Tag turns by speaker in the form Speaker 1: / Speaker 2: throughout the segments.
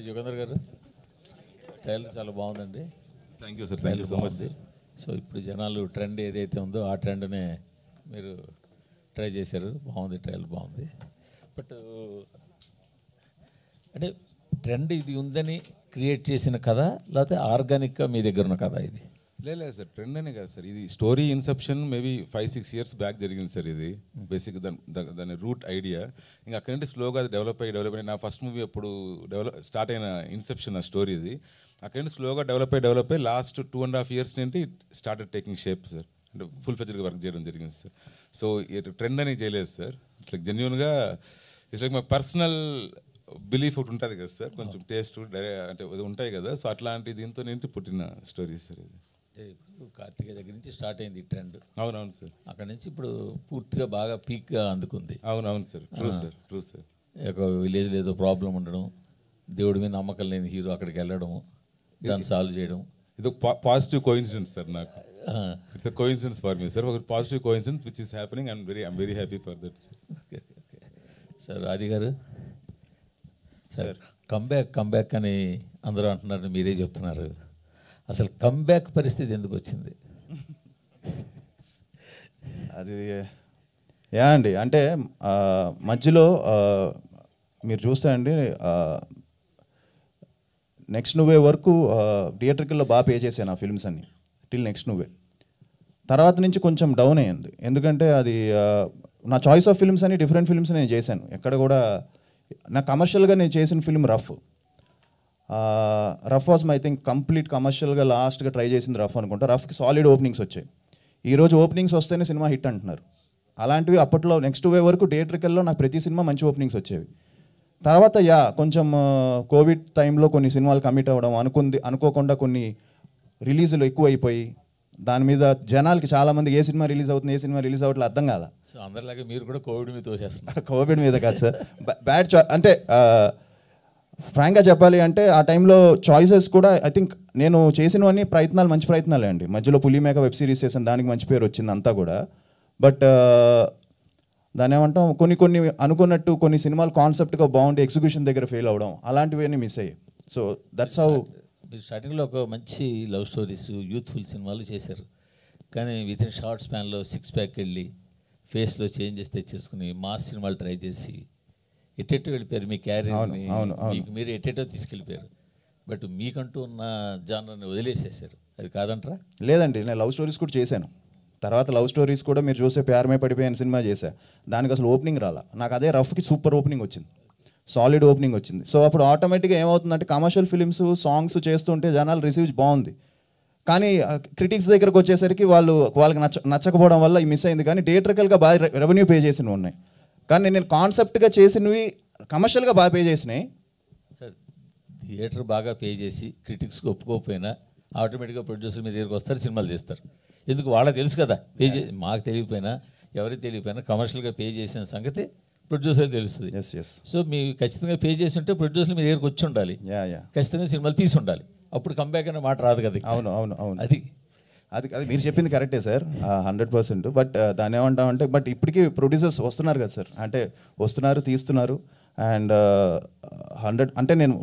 Speaker 1: యుగంధర్ గారు ట్రైలర్ చాలా బాగుందండి.
Speaker 2: Thank you sir, thank you so much sir.
Speaker 1: So ఇప్పుడు జనాలు ట్రెండ్ ఏదైతే ఉందో ఆ ట్రెండ్నే మీరు ట్రై చేశారు, బాగుంది, ట్రైలర్ బాగుంది. బట్ అంటే ట్రెండ్ ఇది ఉందని క్రియేట్ చేసిన కథ లేకపోతే ఆర్గానిక్గా మీ దగ్గర ఉన్న కథ ఇది?
Speaker 2: లేదు సార్, ట్రెండ్ అనే కాదు సార్, ఇది story Inception maybe 5-6 years back జరిగింది సార్. ఇది బేసిక్ దాని రూట్ ఐడియా ఇంకా అక్కడి నుండి స్లోగా అది డెవలప్ అయ్యి నా ఫస్ట్ మూవీ అప్పుడు స్టార్ట్ అయిన ఇన్సెప్షన్ ఆ స్టోరీ ఇది. అక్కడి నుండి స్లోగా డెవలప్ అయ్యి లాస్ట్ 2.5 years నుండి స్టార్టెడ్ టేకింగ్ షేప్ సార్. అంటే ఫుల్ ఫ్లెడ్జ్డ్గా వర్క్ చేయడం జరిగింది సార్. సో ట్రెండ్ అని చేయలేదు సార్, ఇట్స్ లైక్ జెన్యూన్గా it's like my personal belief ఒకటి ఉంటుంది కదా సార్, కొంచెం టేస్ట్ అంటే ఉంటాయి కదా, సో అట్లాంటి దీంతో నింటి పుట్టిన స్టోరీ సార్ ఇది.
Speaker 1: ఇప్పుడు కార్తిక దగ్గర నుంచి స్టార్ట్ అయింది ఈ ట్రెండ్.
Speaker 2: అవునవును సార్.
Speaker 1: అక్కడ నుంచి ఇప్పుడు పూర్తిగా బాగా పీక్గా అందుకుంది.
Speaker 2: అవునవును sir, true sir, true sir.
Speaker 1: ఒక విలేజ్లో ఏదో ప్రాబ్లం ఉండడం, దేవుడి మీద నమ్మకం లేని హీరో అక్కడికి వెళ్ళడం, దాన్ని సాల్వ్ చేయడం,
Speaker 2: ఇది పాజిటివ్ కోఇన్సిడెన్స్ సార్. నాకు it's a coincidence for me sir, ఒక positive coincidence which is happening. I'm very happy for that sir.
Speaker 1: Okay okay sir. Adi garu sir, comeback అని అందరూ అంటున్నారు, మీరే చెప్తున్నారు. అసలు కంబ్యాక్ పరిస్థితి ఎందుకు వచ్చింది?
Speaker 3: అది అండి, అంటే మధ్యలో మీరు చూస్తే అండి నెక్స్ట్ నువ్వే వరకు థియేటర్కిల్లో బాగా పే చేశాను ఆ ఫిల్మ్స్ అన్ని టిల్ నెక్స్ట్ నువ్వే. తర్వాత నుంచి కొంచెం డౌన్ అయ్యింది, ఎందుకంటే అది నా చాయిస్ ఆఫ్ ఫిల్మ్స్ అని డిఫరెంట్ ఫిల్మ్స్ నేను చేశాను. ఎక్కడ కూడా నా కమర్షియల్గా నేను చేసిన film rough was I think complete కమర్షియల్గా లాస్ట్గా ట్రై చేసింది రఫ్ అనుకుంటా. రఫ్కి సాలిడ్ ఓపెనింగ్స్ వచ్చాయి. ఈరోజు ఓపెనింగ్స్ వస్తేనే సినిమా హిట్ అంటున్నారు. అలాంటివి అప్పట్లో నెక్స్ట్ వే వరకు థియేటర్కల్లో నాకు ప్రతి సినిమా మంచి ఓపెనింగ్స్ వచ్చేవి. తర్వాత కొంచెం కోవిడ్ టైంలో కొన్ని సినిమాలు కమిట్ అవ్వడం, అనుకోకుండా కొన్ని రిలీజులు ఎక్కువ అయిపోయి దాని మీద జనాలకి చాలామంది ఏ సినిమా రిలీజ్ అవుతుంది, ఏ సినిమా రిలీజ్ అవ్వట్లేదు అర్థం కాల.
Speaker 1: సో అందరిలాగే మీరు కూడా కోవిడ్ మీద తోసేస్తున్నారు.
Speaker 3: కోవిడ్ మీద కాదు సార్, బ్యాడ్ అంటే ఫ్రాంక్గా చెప్పాలి అంటే ఆ టైంలో చాయిసెస్ కూడా ఐ థింక్ నేను చేసినవన్నీ ప్రయత్నాలు మంచి ప్రయత్నాలే అండి. మధ్యలో పులిమేక వెబ్ సిరీస్ చేసాను, దానికి మంచి పేరు వచ్చింది అంతా కూడా. బట్ దాని ఏమంటాం, కొన్ని అనుకున్నట్టు కొన్ని సినిమాలు కాన్సెప్ట్గా బాగుంటే ఎగ్జిక్యూషన్ దగ్గర ఫెయిల్ అవ్వడం, అలాంటివన్నీ మిస్ అయ్యాయి. So that's how.
Speaker 1: మీరు స్టార్టింగ్లో ఒక మంచి లవ్ స్టోరీస్, యూత్ఫుల్ సినిమాలు చేశారు, కానీ విత్ ఇన్ షార్ట్ స్పాన్లో 6 pack వెళ్ళి ఫేస్లో చేంజెస్ తెచ్చేసుకుని మాస్ సినిమాలు ట్రై చేసి ఎట్టెట్టో వెళ్ళిపోయారు. మీ క్యారియర్ని మీరు ఎట్టెట్టో తీసుకెళ్ళిపోయారు. బట్ మీకంటూ ఉన్న జానర్ని వదిలేసేసారు, అది కాదంటారా?
Speaker 3: లేదండి, నేను లవ్ స్టోరీస్ కూడా చేశాను. తర్వాత లవ్ స్టోరీస్ కూడా మీరు చూస్తే ప్యారమే పడిపోయిన సినిమా చేశా, దానికి అసలు ఓపెనింగ్ రాలా. నాకు అదే రఫ్కి సూపర్ ఓపెనింగ్ వచ్చింది, సాలిడ్ ఓపెనింగ్ వచ్చింది. సో అప్పుడు ఆటోమేటిక్గా ఏమవుతుందంటే కమర్షియల్ ఫిలిమ్స్ సాంగ్స్ చేస్తుంటే జనాలు రిసీవ్ బాగుంది, కానీ క్రిటిక్స్ దగ్గరకు వచ్చేసరికి వాళ్ళకి నచ్చకపోవడం వల్ల మిస్ అయింది. కానీ థియేటర్కల్గా బాగా రెవెన్యూ పే చేసినవి ఉన్నాయి, కానీ నేను కాన్సెప్ట్గా చేసినవి కమర్షియల్గా బాగా పే చేసినాయి.
Speaker 1: సార్, థియేటర్ బాగా పే చేసి క్రిటిక్స్కి ఒప్పుకోకపోయినా ఆటోమేటిక్గా ప్రొడ్యూసర్ మీ దగ్గరికి వస్తారు, సినిమాలు తీస్తారు. ఎందుకు? వాళ్ళకి తెలుసు కదా, మాకు తెలియకపోయినా ఎవరికి తెలియకపోయినా కమర్షియల్గా పే చేసిన సంగతి ప్రొడ్యూసర్ తెలుస్తుంది. సో మీరు ఖచ్చితంగా పే చేసి ఉంటే ప్రొడ్యూసర్ మీ దగ్గరికి వచ్చి ఉండాలి, ఖచ్చితంగా సినిమాలు తీసి ఉండాలి, అప్పుడు కంబ్యాక్ అనే మాట రాదు కదా.
Speaker 3: అవును అవును అవును,
Speaker 1: అది
Speaker 3: మీరు చెప్పింది కరెక్టే సార్, 100%. బట్ దాన్ని ఏమంటామంటే, బట్ ఇప్పటికీ ప్రొడ్యూసర్స్ వస్తున్నారు కదా సార్, అంటే వస్తున్నారు, తీస్తున్నారు. అండ్ 100 అంటే నేను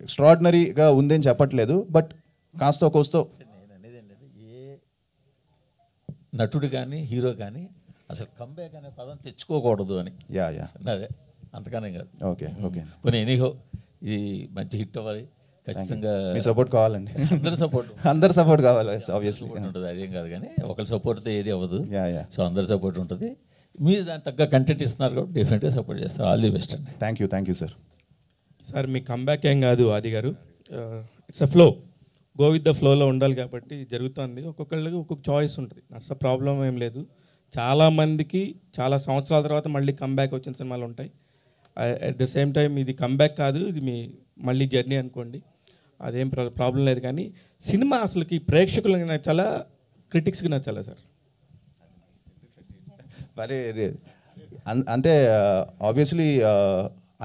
Speaker 3: ఎక్స్ట్రాడినరీగా ఉందని చెప్పట్లేదు, బట్ కాస్తో కోస్తో.
Speaker 1: నేను అనేది ఏంటంటే, ఏ నటుడు కానీ హీరో కానీ అసలు కంబ్యాక్ అనే పదం తెచ్చుకోకూడదు అని. అదే, అంతకనే కాదు.
Speaker 3: ఓకే ఓకే,
Speaker 1: పోనీ ఎనీహో ఇది మంచి హిట్ అవ్వాలి, ఖచ్చితంగా
Speaker 3: మీ సపోర్ట్ కావాలండి.
Speaker 1: అందరి
Speaker 3: సపోర్ట్ కావాలి, ఆబ్వియస్లీ
Speaker 1: ఉంటుంది, అదేం కాదు. కానీ ఒకరి సపోర్ట్తో ఏది అవ్వదు. సో అందరి సపోర్ట్ ఉంటుంది. మీరు దానికి తగ్గ కంటెంట్ ఇస్తున్నారు కాబట్టి డెఫినెట్గా సపోర్ట్ చేస్తారు. ఆల్ ది బెస్ట్ అండి.
Speaker 3: Thank you sir.
Speaker 4: Sir, me comeback ఏం కాదు ఆది గారు, it's a flow, go with the ఫ్లోలో ఉండాలి కాబట్టి జరుగుతుంది. ఒక్కొక్కళ్ళకి ఒక్కొక్క చాయిస్ ఉంటుంది, అట్స్ ప్రాబ్లం ఏం లేదు. చాలామందికి చాలా సంవత్సరాల తర్వాత మళ్ళీ కంబ్యాక్ వచ్చిన సినిమాలు ఉంటాయి. అట్ ద సేమ్ టైం ఇది కంబ్యాక్ కాదు, ఇది మీ మళ్ళీ జర్నీ అనుకోండి, అదేం ప్రాబ్లం లేదు. కానీ సినిమా అసలుకి ప్రేక్షకులకి నచ్చాలా, క్రిటిక్స్కి నచ్చాలా సార్?
Speaker 3: మరి అంటే ఆబ్వియస్లీ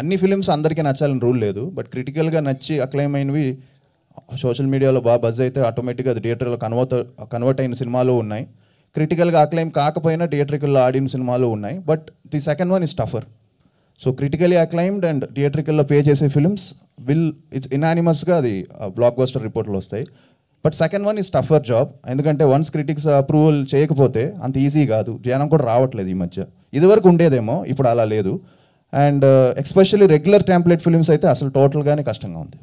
Speaker 3: అన్ని ఫిలిమ్స్ అందరికీ నచ్చాలని రూల్ లేదు, బట్ క్రిటికల్గా నచ్చి అక్లైమ్ అయినవి సోషల్ మీడియాలో బాగా బజ్ అయితే ఆటోమేటిక్గా అది థియేటర్లో కన్వర్ట్ అయిన సినిమాలు ఉన్నాయి. క్రిటికల్గా అక్లైమ్ కాకపోయినా థియేటర్కల్లో ఆడిన సినిమాలు ఉన్నాయి. But the second one is tougher. So critically acclaimed and థియేటర్కల్లో పే చేసే ఫిలిమ్స్ ఇట్స్ ఇనానిమస్గా అది బ్లాక్ బస్టర్ రిపోర్ట్లు వస్తాయి. But second one is tougher job, ఎందుకంటే వన్స్ క్రిటిక్స్ అప్రూవల్ చేయకపోతే అంత ఈజీ కాదు, జనం కూడా రావట్లేదు ఈ మధ్య. ఇదివరకు ఉండేదేమో, ఇప్పుడు అలా లేదు. And especially regular template films అయితే అసలు టోటల్గానే కష్టంగా ఉంది.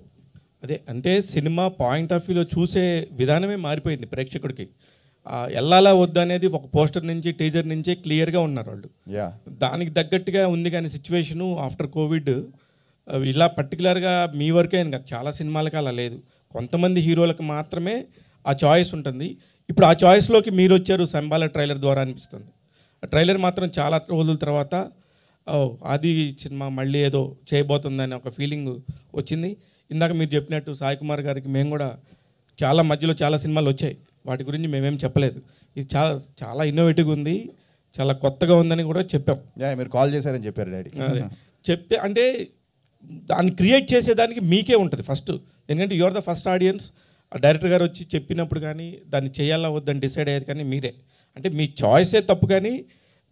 Speaker 4: అదే అంటే సినిమా పాయింట్ ఆఫ్ వ్యూలో చూసే విధానమే మారిపోయింది ప్రేక్షకుడికి. వెళ్ళాలా వద్దు అనేది ఒక పోస్టర్ నుంచి టీజర్ నుంచే క్లియర్గా ఉన్నారు వాళ్ళు. దానికి తగ్గట్టుగా ఉంది కానీ సిచ్యువేషను ఆఫ్టర్ కోవిడ్ ఇలా పర్టికులర్గా మీ వరకే అని కాదు, చాలా సినిమాలకి అలా లేదు. కొంతమంది హీరోలకు మాత్రమే ఆ చాయిస్ ఉంటుంది. ఇప్పుడు ఆ చాయిస్లోకి మీరు వచ్చారు సంబాల ట్రైలర్ ద్వారా అనిపిస్తుంది. ఆ ట్రైలర్ మాత్రం చాలా రోజుల తర్వాత అది సినిమా మళ్ళీ ఏదో చేయబోతుందని ఒక ఫీలింగ్ వచ్చింది. ఇందాక మీరు చెప్పినట్టు సాయి కుమార్ గారికి మేము కూడా చాలా మధ్యలో చాలా సినిమాలు వచ్చాయి, వాటి గురించి మేమేం చెప్పలేదు. ఇది చాలా చాలా ఇన్నోవేటివ్గా ఉంది, చాలా కొత్తగా ఉందని కూడా చెప్పాం.
Speaker 3: మీరు కాల్ చేశారని చెప్పారు డాడీ.
Speaker 4: అదే చెప్తే అంటే దాన్ని క్రియేట్ చేసేదానికి మీకే ఉంటుంది ఫస్ట్, ఎందుకంటే your the first audience. Director గారు వచ్చి చెప్పినప్పుడు కానీ దాన్ని చేయాలా వద్దని డిసైడ్ అయ్యేది కానీ మీరే. అంటే మీ చాయిసే తప్పు, కానీ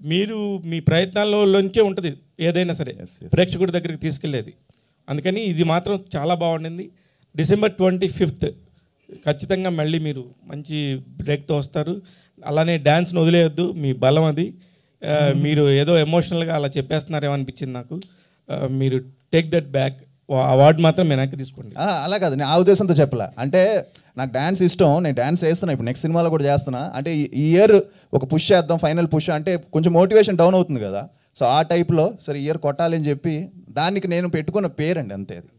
Speaker 4: మీరు మీ ప్రయత్నాల్లోంచే ఉంటుంది ఏదైనా సరే ప్రేక్షకుడి దగ్గరికి తీసుకెళ్ళేది. అందుకని ఇది మాత్రం చాలా బాగుండింది. December 25th ఖచ్చితంగా మళ్ళీ మీరు మంచి బ్రేక్తో వస్తారు. అలానే డ్యాన్స్ను వదిలేయొద్దు, మీ బలం అది. మీరు ఏదో ఎమోషనల్గా అలా చెప్పేస్తున్నారేమో అనిపించింది నాకు. మీరు టేక్ దట్ బ్యాక్, అవార్డు మాత్రం వెనక్కి తీసుకోండి.
Speaker 3: అలా కాదు, నేను ఆ ఉద్దేశంతో చెప్పలే. అంటే నాకు డ్యాన్స్ ఇష్టం, నేను డ్యాన్స్ చేస్తున్నా, ఇప్పుడు నెక్స్ట్ సినిమాలో కూడా చేస్తున్నా. అంటే ఈ ఇయర్ ఒక పుష్ చేద్దాం, ఫైనల్ పుష్ అంటే కొంచెం మోటివేషన్ డౌన్ అవుతుంది కదా. సో ఆ టైప్లో సరే ఇయర్ కొట్టాలని చెప్పి దానికి నేను పెట్టుకున్న పేరండి, అంతే. అది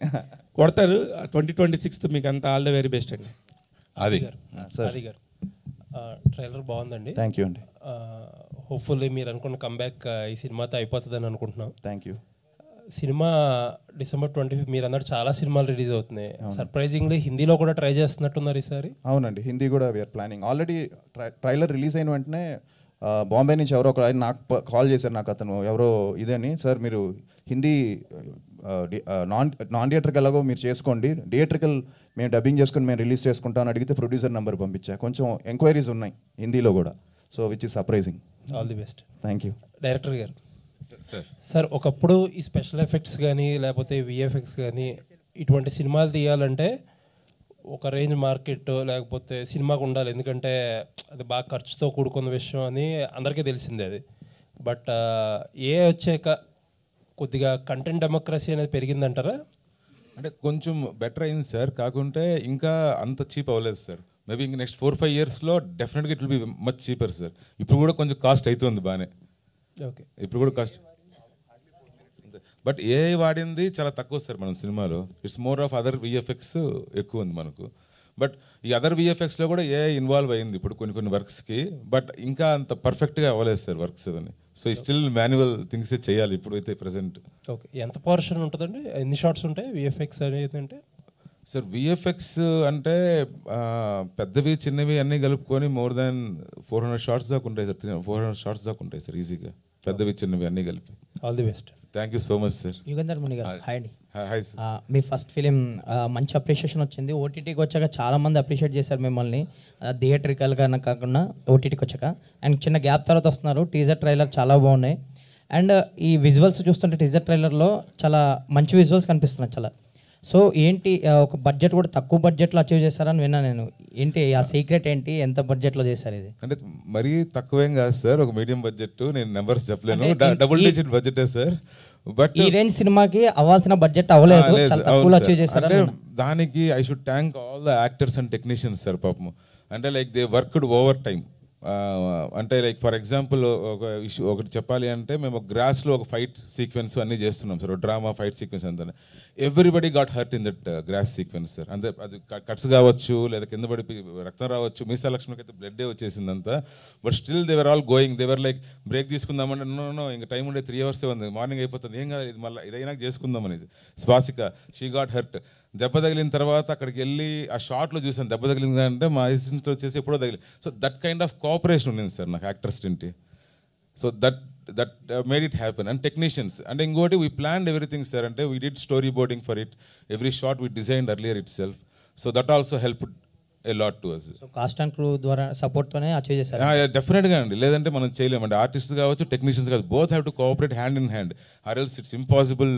Speaker 4: కొడతారు. 2026 మీకు అంతా ఆల్ ద వెరీ బెస్ట్ అండి.
Speaker 2: అది
Speaker 5: అది గారు ట్రైలర్ బాగుందండి.
Speaker 3: థ్యాంక్ యూ అండి.
Speaker 5: హోప్ఫుల్లీ మీరు అనుకున్న కంబ్యాక్ ఈ సినిమాతో అయిపోతుందని అనుకుంటున్నాం.
Speaker 3: Thank you.
Speaker 5: సినిమా December 25 మీరు అన్నట్టు చాలా సినిమాలు రిలీజ్ అవుతున్నాయి. సర్ప్రైజింగ్లీ హిందీలో కూడా ట్రై చేస్తున్నట్టున్నారు ఈసారి.
Speaker 3: అవునండి, హిందీ కూడా we're planning. Already trailer release అయిన వెంటనే బాంబే నుంచి ఎవరో ఒక ఆయన నాకు కాల్ చేశారు, నాకు అతను ఎవరో ఇదని, సార్ మీరు హిందీ నాన్ థియేటర్కి ఎలాగో మీరు చేసుకోండి, థియేటర్కల్ మేము డబ్బింగ్ చేసుకుని మేము రిలీజ్ చేసుకుంటామని అడిగితే ప్రొడ్యూసర్ నెంబర్ పంపించా. కొంచెం ఎంక్వైరీస్ ఉన్నాయి హిందీలో కూడా, so which is surprising.
Speaker 5: All the best.
Speaker 3: Thank you.
Speaker 5: Director గారు, సార్ ఒకప్పుడు ఈ స్పెషల్ ఎఫెక్ట్స్ కానీ లేకపోతే విఎఫ్ఎక్స్ కానీ ఇటువంటి సినిమాలు తీయాలంటే ఒక రేంజ్ మార్కెట్ లేకపోతే సినిమాకు ఉండాలి, ఎందుకంటే అది బాగా ఖర్చుతో కూడుకున్న విషయం అని అందరికీ తెలిసిందే అది. బట్ ఏ వచ్చాక కొద్దిగా కంటెంట్ డెమోక్రసీ అనేది పెరిగిందంటారా?
Speaker 2: అంటే కొంచెం బెటర్ అయింది సార్, కాకుంటే ఇంకా అంత చీప్ అవ్వలేదు సార్. మేబీ ఇంక నెక్స్ట్ 4-5 yearsలో డెఫినెట్గా it will be much cheaper sir. ఇప్పుడు కూడా కొంచెం కాస్ట్ అవుతుంది బాగానే.
Speaker 5: ఓకే,
Speaker 2: ఇప్పుడు కూడా కాస్ట్, బట్ ఏ వాడింది చాలా తక్కువ సార్ మన సినిమాలో. It's more of other VFX ఎక్కువ ఉంది మనకు. బట్ ఈ అదర్ విఎఫ్ఎక్స్లో కూడా ఏ ఇన్వాల్వ్ అయింది ఇప్పుడు కొన్ని వర్క్స్కి, బట్ ఇంకా అంత పర్ఫెక్ట్గా అవ్వలేదు సార్ వర్క్స్ అని. సో ఈ స్టిల్ మాన్యువల్ థింగ్స్ చేయాలి ఇప్పుడు అయితే ప్రెసెంట్.
Speaker 5: ఓకే, ఎంత పోర్షన్ ఉంటుందండి, ఎన్ని షార్ట్స్ ఉంటాయి విఎఫ్ఎక్స్ అనేది? అంటే
Speaker 2: సార్ విఎఫ్ఎక్స్ అంటే పెద్దవి చిన్నవి అన్నీ కలుపుకొని మోర్ దాన్ 400 shots దాకా ఉంటాయి సార్. 400 shots దాకా ఉంటాయి సార్ ఈజీగా, పెద్దవి చిన్నవి అన్నీ కలిపి.
Speaker 5: All the best.
Speaker 2: Thank you so much sir.
Speaker 6: Yugandhar Muni garu, hi అండి.
Speaker 2: Hi sir.
Speaker 6: మీ ఫస్ట్ ఫిలిం మంచి అప్రిషియేషన్ వచ్చింది. ఓటీటీకి వచ్చాక చాలామంది అప్రిషియేట్ చేశారు మిమ్మల్ని, థియేట్రికల్గా కాకుండా ఓటీటీకి వచ్చాక. అండ్ చిన్న గ్యాప్ తర్వాత వస్తున్నారు. టీజర్ ట్రైలర్ చాలా బాగున్నాయి. అండ్ ఈ విజువల్స్ చూస్తుంటే టీజర్ ట్రైలర్లో చాలా మంచి విజువల్స్ కనిపిస్తున్నాయి చాలా. సో ఏంటి ఒక బడ్జెట్ కూడా తక్కువ బడ్జెట్లో అచీవ్ చేశారని విన్నా నేను. ఏంటి ఆ సీక్రెట్ ఏంటి, ఎంత బడ్జెట్లో చేశారు ఇది?
Speaker 2: అంటే మరీ తక్కువేం కాదు సార్, ఒక మీడియం బడ్జెట్. నేను నెంబర్స్ చెప్పలేను, డబుల్ డిజిట్ బడ్జెటే సార్. బట్
Speaker 6: ఈ రేంజ్ సినిమాకి అవ్వాల్సిన బడ్జెట్ అవ్వలేదు, చాలా తక్కువలో అచీవ్ చేశారు.
Speaker 2: అంటే దానికి I should thank all the actors and technicians sir పాపం. అంటే like they worked over time. అంటే లైక్ ఫర్ ఎగ్జాంపుల్ ఒకటి చెప్పాలి అంటే మేము గ్రాస్లో ఒక ఫైట్ సీక్వెన్స్ అన్నీ చేస్తున్నాం సార్, డ్రామా ఫైట్ సీక్వెన్స్ అంతా. Everybody got hurt in that gross sequence sir. అంటే అది కట్స్ కావచ్చు, లేదా కింద పడి రక్తం రావచ్చు. మీసా లక్ష్మికి అయితే బ్లడ్ వచ్చేసింది అంతా. But still they were all going, they were like break తీసుకుందామంటే నో ఇంకా టైం ఉండే 3 hours ఉంది, మార్నింగ్ అయిపోతుంది, ఏం కాదు ఇది మళ్ళీ ఇదైనా చేసుకుందాం అనేది. Swasika she got hurt. దెబ్బ తగిలిన తర్వాత అక్కడికి వెళ్ళి ఆ షార్ట్లో చూసాను దెబ్బ తగిలింది అంటే మా అసిస్టెంట్ వచ్చేసి ఎప్పుడో తగిలి. So that kind of cooperation ఉండింది సార్ నాకు యాక్టర్స్ తింటి. So that made it happen. And technicians అంటే ఇంకోటి వీ ప్లాన్డ్ ఎవ్రీథింగ్ సార్. అంటే we did storyboarding for it, every shot we designed earlier itself. So that also helped a lot to us.
Speaker 6: So cast and crew ద్వారా సపోర్ట్తోనే achieve చేశారు.
Speaker 2: డెఫినెట్గా అండి, లేదంటే మనం చేయలేమండి. ఆర్టిస్ట్ కావచ్చు, టెక్నీషియన్స్ కావచ్చు, both have to cooperate hand in hand, or else it's impossible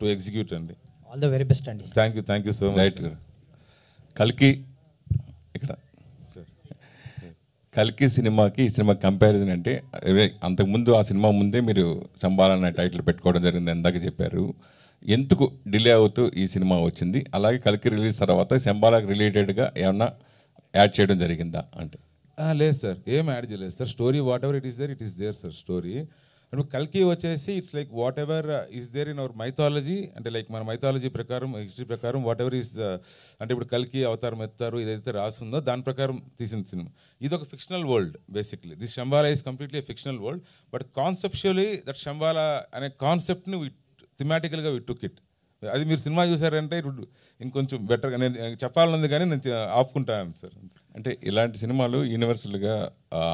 Speaker 2: to execute అండి.
Speaker 6: ఆల్ ద వెరీ బెస్ట్ అండి.
Speaker 2: Thank you so much.
Speaker 7: Right కల్కి ఇక్కడ కల్కి సినిమాకి ఈ సినిమా కంపారిజన్ అంటే అంతకుముందు ఆ సినిమా ముందే మీరు చంబాల అనే టైటిల్ పెట్టుకోవడం జరిగింది ఇందాక చెప్పారు. ఎందుకు డిలే అవుతూ ఈ సినిమా వచ్చింది? అలాగే కల్కి రిలీజ్ తర్వాత శంబాలకు రిలేటెడ్గా ఏమన్నా యాడ్ చేయడం జరిగిందా అంటే?
Speaker 2: లేదు సార్, ఏం యాడ్ చేయలేదు sir. Story whatever it is there sir story. And కల్కి వచ్చేసి it's like whatever is there in our mythology, అంటే లైక్ మన మైథాలజీ ప్రకారం హిస్టరీ ప్రకారం వాట్ ఎవర్ ఈస్ అంటే ఇప్పుడు కల్కి అవతారం ఎత్తారు ఏదైతే రాస్తుందో దాని ప్రకారం తీసిన సినిమా. ఇది ఒక fictional world basically. This Shambhala is completely fictional world, but conceptually that Shambhala అనే కాన్సెప్ట్ని థిమాటికల్గా వి టుక్ ఇట్. అది మీరు సినిమా చూసారంటే ఇంకొంచెం బెటర్గా నేను చెప్పాలనుంది కానీ నేను ఆపుకుంటాను సార్.
Speaker 7: అంటే ఇలాంటి సినిమాలు యూనివర్సల్గా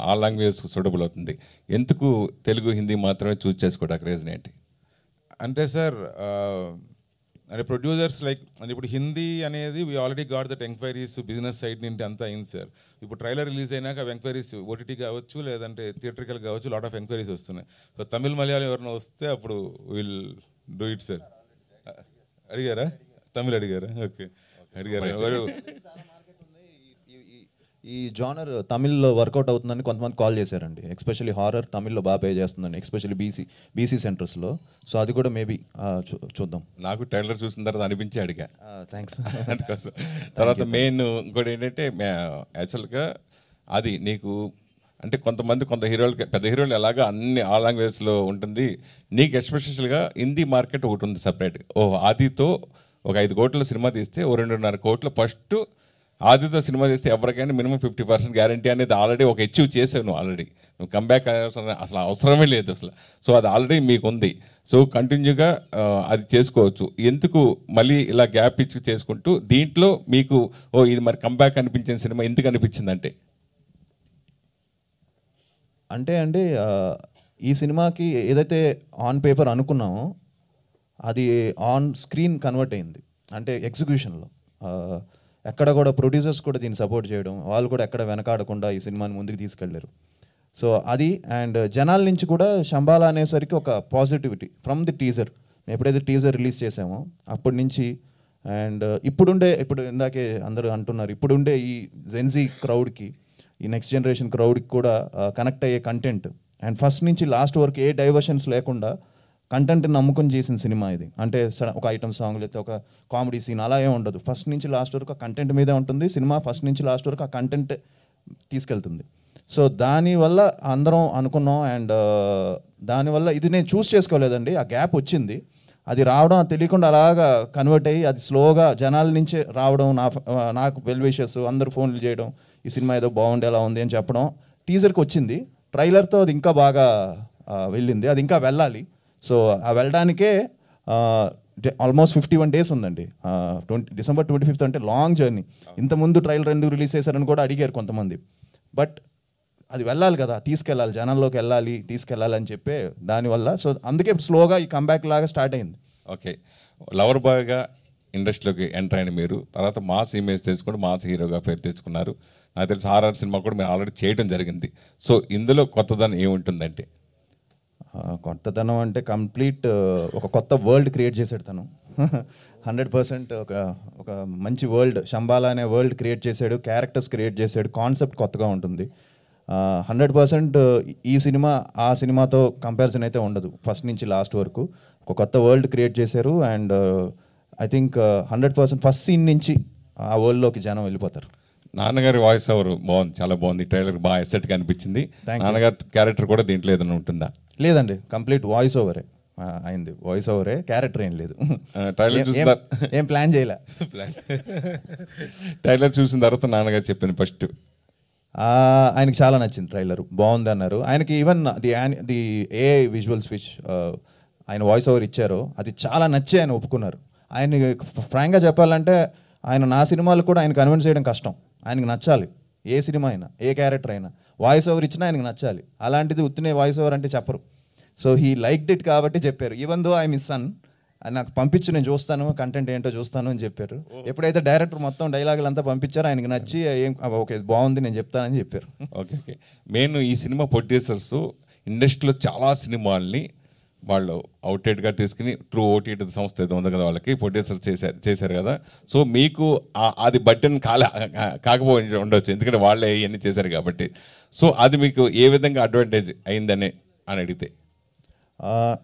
Speaker 7: ఆల్ లాంగ్వేజెస్ సూటబుల్ అవుతుంది. ఎందుకు తెలుగు హిందీ మాత్రమే చూస్ చేసుకోవడానికి రీజన్ ఏంటి?
Speaker 2: అంటే సార్ అంటే ప్రొడ్యూసర్స్ లైక్ అంటే ఇప్పుడు హిందీ అనేది we already got that enquiries business side నుండి అంతా అయింది సార్. ఇప్పుడు ట్రైలర్ రిలీజ్ అయినాక అవి ఎంక్వైరీస్ ఓటీటీ కావచ్చు లేదంటే థియేటర్కల్ కావచ్చు లాట్ ఆఫ్ ఎంక్వైరీస్ వస్తున్నాయి. సో తమిళ్ మలయాళం ఎవరైనా వస్తే అప్పుడు విల్ డూ ఇట్ సార్. అడిగారా? తమిళ్ అడిగారా? ఓకే అడిగారా? ఎవరు
Speaker 3: ఈ జానర్ తమిళ్లో వర్కౌట్ అవుతుందని కొంతమంది కాల్ చేశారండి. ఎస్పెషల్లీ హారర్ తమిళ్లో బాగా పే చేస్తుందండి, ఎస్పెషల్లీ బీసీ సెంటర్స్లో. సో అది కూడా మేబీ చూద్దాం.
Speaker 7: నాకు ట్రైలర్ చూసిన తర్వాత అనిపించి అడిగా.
Speaker 3: థ్యాంక్స్.
Speaker 7: అందుకోసం తర్వాత మెయిన్ ఇంకోటి ఏంటంటే యాక్చువల్గా అది నీకు అంటే కొంత హీరోలకి పెద్ద హీరోలు ఎలాగా అన్ని ఆల్ లాంగ్వేజెస్లో ఉంటుంది, నీకు ఎస్పెషల్గా హిందీ మార్కెట్ ఒకటి ఉంది సపరేట్. ఆదితో ఒక 5 కోట్ల సినిమా తీస్తే 2.5 కోట్ల ఫస్ట్ ఆదితో సినిమా చేస్తే ఎవరికైనా మినిమం 50% గ్యారంటీ అనేది ఆల్రెడీ ఒక అచీవ్ చేసావు నువ్వు. ఆల్రెడీ నువ్వు కంబ్యాక్ అసలు అవసరమే లేదు అసలు. సో అది ఆల్రెడీ మీకు ఉంది. సో కంటిన్యూగా అది చేసుకోవచ్చు. ఎందుకు మళ్ళీ ఇలా గ్యాప్ ఇచ్చి చేసుకుంటూ దీంట్లో మీకు ఇది మరి కంబ్యాక్ అనిపించిన సినిమా ఎందుకు అనిపించింది అంటే?
Speaker 3: అంటే అండి ఈ సినిమాకి ఏదైతే ఆన్ పేపర్ అనుకున్నామో అది ఆన్ స్క్రీన్ కన్వర్ట్ అయింది. అంటే ఎగ్జిక్యూషన్లో ఎక్కడ కూడా ప్రొడ్యూసర్స్ కూడా దీన్ని సపోర్ట్ చేయడం, వాళ్ళు కూడా ఎక్కడ వెనకాడకుండా ఈ సినిమాని ముందుకు తీసుకెళ్ళారు. సో అది అండ్ జనాల నుంచి కూడా శంబాల అనేసరికి ఒక పాజిటివిటీ ఫ్రమ్ ది టీజర్. ఎప్పుడైతే టీజర్ రిలీజ్ చేసామో అప్పటి నుంచి అండ్ ఇప్పుడు ఇందాకే అందరూ అంటున్నారు, ఇప్పుడుండే ఈ జెన్జీ క్రౌడ్కి, ఈ నెక్స్ట్ జనరేషన్ క్రౌడ్కి కూడా కనెక్ట్ అయ్యే కంటెంట్ అండ్ ఫస్ట్ నుంచి లాస్ట్ వరకు ఏ డైవర్షన్స్ లేకుండా కంటెంట్ని నమ్ముకొని చేసిన సినిమా ఇది. అంటే ఒక ఐటమ్ సాంగ్ లేకపోతే ఒక కామెడీ సీన్ అలా ఏమి ఉండదు. ఫస్ట్ నుంచి లాస్ట్ వరకు ఆ కంటెంట్ మీదే ఉంటుంది సినిమా. ఫస్ట్ నుంచి లాస్ట్ వరకు ఆ కంటెంట్ తీసుకెళ్తుంది. సో దానివల్ల అందరం అనుకున్నాం అండ్ దానివల్ల ఇది నేను చూస్ చేసుకోలేదండి, ఆ గ్యాప్ వచ్చింది. అది రావడం తెలియకుండా అలాగా కన్వర్ట్ అయ్యి అది స్లోగా జనాల నుంచే రావడం, నాకు వెల్ విషెస్ అందరూ ఫోన్లు చేయడం, ఈ సినిమా ఏదో బాగుండేలా ఉంది అని చెప్పడం. టీజర్కి వచ్చింది, ట్రైలర్తో అది ఇంకా బాగా వెళ్ళింది, అది ఇంకా వెళ్ళాలి. సో ఆ వెళ్ళడానికే ఆల్మోస్ట్ 51 days ఉందండి. డిసెంబర్ 25th అంటే లాంగ్ జర్నీ. ఇంతకుముందు ట్రైలర్ ఎందుకు రిలీజ్ చేశారని కూడా అడిగారు కొంతమంది. బట్ అది వెళ్ళాలి కదా, తీసుకెళ్ళాలి, జనాల్లోకి తీసుకెళ్ళాలి అని చెప్పే దానివల్ల. సో అందుకే స్లోగా ఈ కంబ్యాక్ లాగా స్టార్ట్ అయింది.
Speaker 7: ఓకే, లవర్ బాయ్గా ఇండస్ట్రీలోకి ఎంటర్ అయిన మీరు తర్వాత మాస్ ఇమేజ్ తెచ్చుకొని మాస్ హీరోగా పేరు తెచ్చుకున్నారు. నాకు తెలిసి హారర్ సినిమా కూడా మీరు ఆల్రెడీ చేయడం జరిగింది. సో ఇందులో కొత్తదనం ఏముంటుందంటే?
Speaker 3: కొత్తదనం అంటే కంప్లీట్ ఒక కొత్త వరల్డ్ క్రియేట్ చేశాడు తను. 100% ఒక మంచి వరల్డ్, శంబాల అనే వరల్డ్ క్రియేట్ చేశాడు, క్యారెక్టర్స్ క్రియేట్ చేశాడు, కాన్సెప్ట్ కొత్తగా ఉంటుంది. 100% ఈ సినిమా ఆ సినిమాతో కంపారిజన్ అయితే ఉండదు. ఫస్ట్ నుంచి లాస్ట్ వరకు ఒక కొత్త వరల్డ్ క్రియేట్ చేశారు and I think 100% first scene నుంచి ఆ వరల్డ్లోకి జనం వెళ్ళిపోతారు.
Speaker 7: నాన్నగారి వాయిస్ ఓవర్ బాగుంది, చాలా బాగుంది. ట్రైలర్ బాగా ఎస్సెట్గా అనిపించింది. నాన్నగారి క్యారెక్టర్ కూడా దీంట్లో ఏదైనా ఉంటుందా?
Speaker 3: లేదండి, కంప్లీట్ వాయిస్ ఓవరే అయింది. వాయిస్ ఓవరే, క్యారెక్టర్ ఏం లేదు.
Speaker 7: ట్రైలర్ చూసిన
Speaker 3: ఏం ప్లాన్ చేయలే.
Speaker 7: ట్రైలర్ చూసిన తర్వాత నాన్నగారు చెప్పింది ఫస్ట్
Speaker 3: ఆయనకి చాలా నచ్చింది, ట్రైలర్ బాగుంది అన్నారు. ఆయనకి even the AI visuals which ఆయన వాయిస్ ఓవర్ ఇచ్చారో అది చాలా నచ్చి ఆయన ఒప్పుకున్నారు. ఆయన ఫ్రాంక్గా చెప్పాలంటే ఆయన నా సినిమాలు కూడా ఆయన కన్విన్స్ చేయడం కష్టం. ఆయనకి నచ్చాలి, ఏ సినిమా అయినా ఏ క్యారెక్టర్ అయినా వాయిస్ ఓవర్ ఇచ్చినా ఆయనకి నచ్చాలి. అలాంటిది ఉత్తినే వాయిస్ ఓవర్ అంటే చెప్పరు. సో హీ లైక్డ్ ఇట్ కాబట్టి చెప్పారు. ఈవెన్ దో ఐ మిస్ సన్ నాకు పంపించు, నేను చూస్తాను, కంటెంట్ ఏంటో చూస్తాను అని చెప్పారు. ఎప్పుడైతే డైరెక్టర్ మొత్తం డైలాగులు అంతా పంపించారో ఆయనకి నచ్చి ఓకే బాగుంది నేను చెప్తానని చెప్పారు.
Speaker 7: ఓకే ఓకే మెయిన్ ఈ సినిమా ప్రొడ్యూసర్స్ ఇండస్ట్రీలో చాలా సినిమాల్ని వాళ్ళు అవుట్లెట్గా తీసుకుని త్రూ ఓటీటీ సంస్థ ఏదో ఉంది కదా వాళ్ళకి ప్రొడ్యూసర్ చేశారు కదా. సో మీకు అది బట్టన్ కాకపోయి ఉండొచ్చు, ఎందుకంటే వాళ్ళే ఇవన్నీ చేశారు కాబట్టి. సో అది మీకు ఏ విధంగా అడ్వాంటేజ్ అయిందని అడిగితే?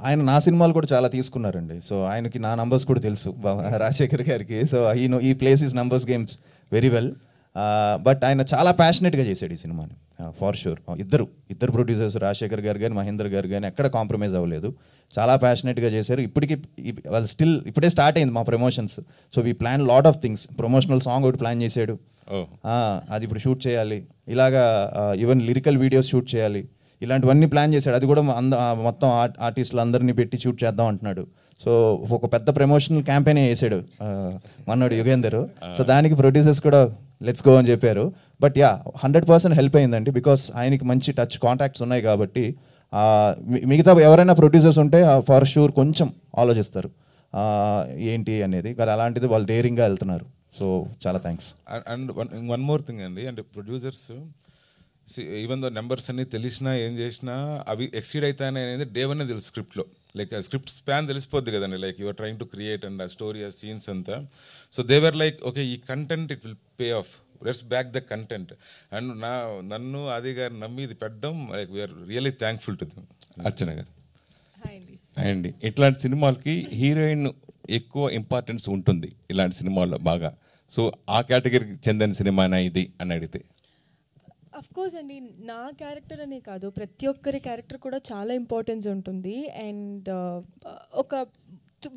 Speaker 3: ఆయన నా సినిమాలు కూడా చాలా తీసుకున్నారండి. సో ఆయనకి నా నంబర్స్ కూడా తెలుసు రాజశేఖర్ గారికి. సో ఈ place is numbers games very well. But ఆయన చాలా ప్యాషనెట్గా చేశాడు ఈ సినిమాని ఫార్ షూర్. ఇద్దరు ప్రొడ్యూసర్స్ రాజశేఖర్ గారు కానీ మహేందర్ గారు కానీ ఎక్కడ కాంప్రమైజ్ అవ్వలేదు, చాలా ప్యాషనెట్గా చేశారు. ఇప్పటికీ వాళ్ళు ఇప్పుడే స్టార్ట్ అయింది మా promotions. So we plan lot of things. Promotional song ఒకటి ప్లాన్ చేశాడు, అది ఇప్పుడు షూట్ చేయాలి. ఇలాగా ఈవెన్ లిరికల్ వీడియోస్ షూట్ చేయాలి, ఇలాంటివన్నీ ప్లాన్ చేశాడు. అది కూడా మొత్తం ఆర్టిస్టులు అందరినీ పెట్టి షూట్ చేద్దాం అంటున్నాడు. సో ఒక పెద్ద ప్రమోషనల్ క్యాంపెయిన్ వేసాడు మన్నోడు యుగేందర్. సో దానికి ప్రొడ్యూసర్స్ కూడా లెట్స్ గో అని చెప్పారు. బట్ 100% హెల్ప్ అయిందండి, బికాస్ ఆయనకి మంచి టచ్ కాంటాక్ట్స్ ఉన్నాయి కాబట్టి. మిగతా ఎవరైనా ప్రొడ్యూసర్స్ ఉంటే ఫర్ షూర్ కొంచెం ఆలోచిస్తారు ఏంటి అనేది, కానీ అలాంటిది వాళ్ళు డేరింగ్గా వెళ్తున్నారు. సో చాలా thanks.
Speaker 2: And one more thing అండి, అంటే ప్రొడ్యూసర్స్ ఈవెన్ దో నెంబర్స్ అన్ని తెలిసినా ఏం చేసినా అవి ఎక్సీడ్ అవుతాయని అనేది డే వన్ తెలుసు స్క్రిప్ట్లో. లైక్ స్క్రిప్ట్ స్పాన్ తెలిసిపోద్ది కదండి, like your trying to create and ఆ స్టోరీ ఆ సీన్స్ అంతా. సో దేవర్ లైక్ ఓకే ఈ content it will pay off, let's back the content. And నన్ను ఆది గారు నమ్మి ఇది పెట్టడం like we are really thankful to them.
Speaker 7: Archana garu అండి, ఇట్లాంటి సినిమాలకి హీరోయిన్ ఎక్కువ ఇంపార్టెన్స్ ఉంటుంది ఇలాంటి సినిమాల్లో బాగా. సో ఆ కేటగిరీకి చెందిన సినిమానా ఇది అని అడిగితే?
Speaker 8: అఫ్ కోర్స్ అండి, నా క్యారెక్టర్ అనే కాదు, ప్రతి ఒక్కరి క్యారెక్టర్ కూడా చాలా ఇంపార్టెన్స్ ఉంటుంది. అండ్ ఒక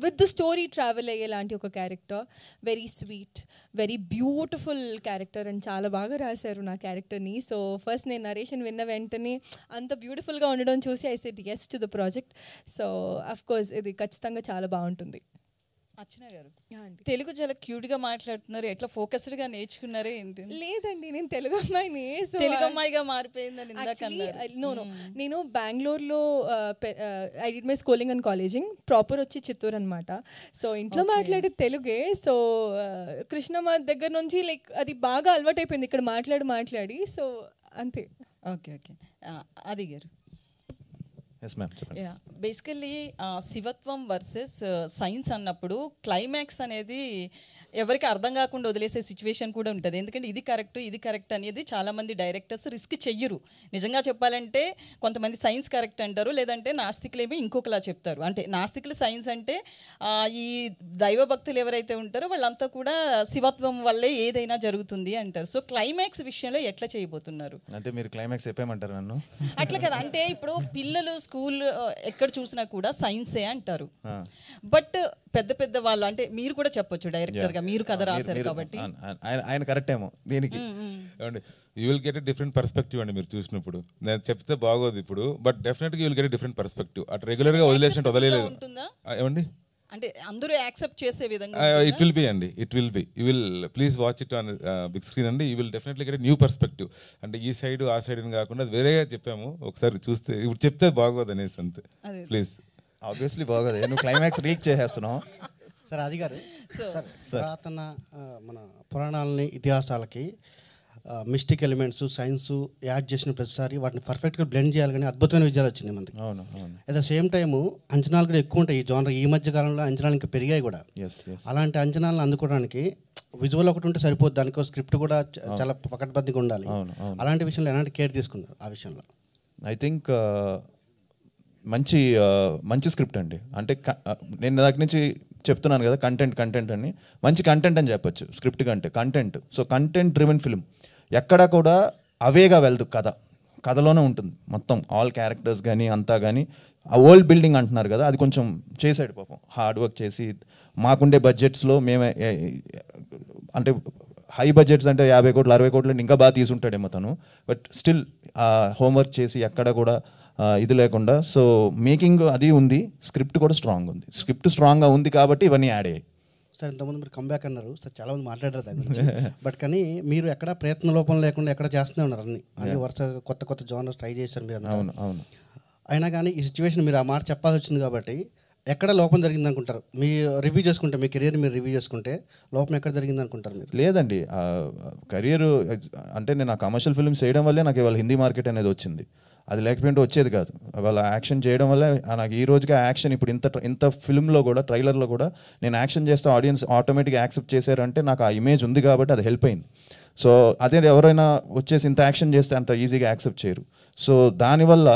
Speaker 8: విత్ ద స్టోరీ ట్రావెల్ అయ్యేలాంటి ఒక character, very sweet, very beautiful character. And చాలా బాగా రాశారు నా క్యారెక్టర్ని. సో ఫస్ట్ నేను నరేషన్ విన్న వెంటనే అంత బ్యూటిఫుల్గా ఉండడం చూసి I said yes to the project. So of course ఇది ఖచ్చితంగా చాలా బాగుంటుంది.
Speaker 9: అర్చన గారు తెలుగు చాలా క్యూట్గా మాట్లాడుతున్నారు, ఎట్లా ఫోకస్డ్గా నేర్చుకున్నారే ఏంటి?
Speaker 8: లేదండి, నేను తెలుగు అమ్మాయిని.
Speaker 9: తెలుగు అమ్మాయిగా మారిపోయిందని
Speaker 8: నో నేను బెంగళూరులో I did my schooling and colleging, proper వచ్చి చిత్తూరు అనమాట. సో ఇంట్లో మాట్లాడే తెలుగే. సో కృష్ణమ్మ దగ్గర నుంచి లైక్ అది బాగా అలవాటైపోయింది ఇక్కడ మాట్లాడి. సో అంతే.
Speaker 9: ఓకే ఓకే ఆది గారు.
Speaker 3: బేసికల్లీ
Speaker 9: శివత్వం వర్సెస్ సైన్స్ అన్నప్పుడు క్లైమాక్స్ అనేది ఎవరికి అర్థం కాకుండా వదిలేసే సిచ్యువేషన్ కూడా ఉంటుంది. ఎందుకంటే ఇది కరెక్ట్ అనేది చాలామంది డైరెక్టర్స్ రిస్క్ చెయ్యరు. నిజంగా చెప్పాలంటే కొంతమంది సైన్స్ కరెక్ట్ అంటారు, లేదంటే నాస్తికులేమో ఇంకొకలా చెప్తారు. అంటే నాస్తికులు సైన్స్ అంటే ఈ దైవభక్తులు ఎవరైతే ఉంటారో వాళ్ళంతా కూడా శివత్వం వల్లే ఏదైనా జరుగుతుంది అంటారు. సో క్లైమాక్స్ విషయంలో ఎట్లా చేయబోతున్నారు?
Speaker 3: అంటే మీరు క్లైమాక్స్ చెప్పేయమంటారు నన్ను?
Speaker 9: అట్లా కదా, అంటే ఇప్పుడు పిల్లలు స్కూల్ ఎక్కడ చూసినా కూడా సైన్సే అంటారు. బట్ పెద్ద వాళ్ళు అంటే మీరు కూడా చెప్పొచ్చు డైరెక్టర్గా, మీరు కథ రాశారు కాబట్టి.
Speaker 3: ఆయన కరెక్ట్ ఏమో దీనికి.
Speaker 2: You will get a different perspective అండి మీరు చూసినప్పుడు. నేను చెప్తే బాగోదు ఇప్పుడు, బట్ డెఫినెట్గా you will get a different perspective. అటు రెగ్యులర్గా వదిలేసినట్టు వదిలేదు ఏమండి,
Speaker 9: అంటే అందరూ యాక్సెప్ట్ చేసే విధంగా.
Speaker 2: ఇట్ విల్ బి అండి, it will be. You will please watch it on big screen అండి. You will definitely get new perspective. అంటే ఈ సైడ్ ఆ సైడ్ అని కాకుండా వేరేగా చెప్పాము, ఒకసారి చూస్తే ఇప్పుడు చెప్తే బాగోదు అనేసి అంతే. ప్లీజ్.
Speaker 3: ఆబ్వియస్లీ బాగోదు, నువ్వు క్లైమాక్స్ రీచ్ చేసేస్తున్నావు.
Speaker 10: సార్ అది గారు, పురాతన మన పురాణాలని ఇతిహాసాలకి మిస్టిక్ ఎలిమెంట్స్ సైన్స్ యాడ్ చేసిన ప్రతిసారి వాటిని పర్ఫెక్ట్గా బ్లెండ్ చేయాలి, కానీ అద్భుతమైన విజయాలు వచ్చినాయి మనకి. అట్ ద సేమ్ టైము అంచనాలు కూడా ఎక్కువ ఉంటాయి ఈ జోనర్. ఈ మధ్య కాలంలో అంచనాలు ఇంకా పెరిగాయి కూడా. అలాంటి అంచనాలను అందుకోవడానికి విజువల్ ఒకటి ఉంటే సరిపోద్ది, దానికి స్క్రిప్ట్ కూడా చాలా పకడ్బందీగా ఉండాలి. అలాంటి విషయంలో ఎలాంటి కేర్ తీసుకున్నారు ఆ విషయంలో?
Speaker 3: ఐ థింక్ మంచి స్క్రిప్ట్ అండి. అంటే నేను దగ్గర నుంచి చెప్తున్నాను కదా, కంటెంట్ అని, మంచి కంటెంట్ అని చెప్పొచ్చు స్క్రిప్ట్ కంటే. So content driven film. ఎక్కడా కూడా అవేగా వెళ్దు, కథలోనే ఉంటుంది మొత్తం. ఆల్ క్యారెక్టర్స్ కానీ అంతా కానీ ఆ వరల్డ్ బిల్డింగ్ అంటున్నారు కదా, అది కొంచెం చేశాడు పాపం, హార్డ్ వర్క్ చేసి. మాకుండే బడ్జెట్స్లో మేమే, అంటే హై బడ్జెట్స్ అంటే 50 కోట్లు 60 కోట్లు ఇంకా బాగా తీసుంటాడేమో తను. బట్ స్టిల్ హోంవర్క్ చేసి ఎక్కడ కూడా ఇది లేకుండా. సో మేకింగ్ అది ఉంది, స్క్రిప్ట్ కూడా స్ట్రాంగ్ ఉంది. స్క్రిప్ట్ స్ట్రాంగ్గా ఉంది కాబట్టి ఇవన్నీ యాడ్ అయ్యాయి.
Speaker 10: సార్ ఇంతకుముందు మీరు కంబ్యాక్ అన్నారు సార్, చాలామంది మాట్లాడారు దాని గురించి. బట్ కానీ మీరు ఎక్కడ ప్రయత్న లోపం లేకుండా ఎక్కడ చేస్తూనే ఉన్నారు అన్ని వరుస కొత్త జోనర్స్ ట్రై చేశారు మీరు.
Speaker 3: అవును.
Speaker 10: అయినా కానీ ఈ సిచ్యువేషన్ మీరు ఆ మాట చెప్పాల్సి వచ్చింది కాబట్టి ఎక్కడ లోపం జరిగింది అనుకుంటారు? మీ రివ్యూ చేసుకుంటే, మీ కెరీర్ మీరు రివ్యూ చేసుకుంటే లోపం ఎక్కడ జరిగింది అనుకుంటారు మీరు?
Speaker 3: లేదండి, కెరియర్ అంటే నేను ఆ కమర్షియల్ ఫిల్మ్స్ చేయడం వల్లే నాకు ఇవాళ హిందీ మార్కెట్ అనేది వచ్చింది. అది లేకపోతే వచ్చేది కాదు. వాళ్ళ యాక్షన్ చేయడం వల్ల నాకు ఈ రోజుకి ఆ యాక్షన్ ఇప్పుడు ఇంత ఫిల్మ్లో కూడా ట్రైలర్లో కూడా నేను యాక్షన్ చేస్తే ఆడియన్స్ ఆటోమేటిక్గా యాక్సెప్ట్ చేశారంటే నాకు ఆ ఇమేజ్ ఉంది కాబట్టి అది హెల్ప్ అయింది. సో అదే ఎవరైనా వచ్చేసి ఇంత యాక్షన్ చేస్తే అంత ఈజీగా యాక్సెప్ట్ చేయరు. సో దానివల్ల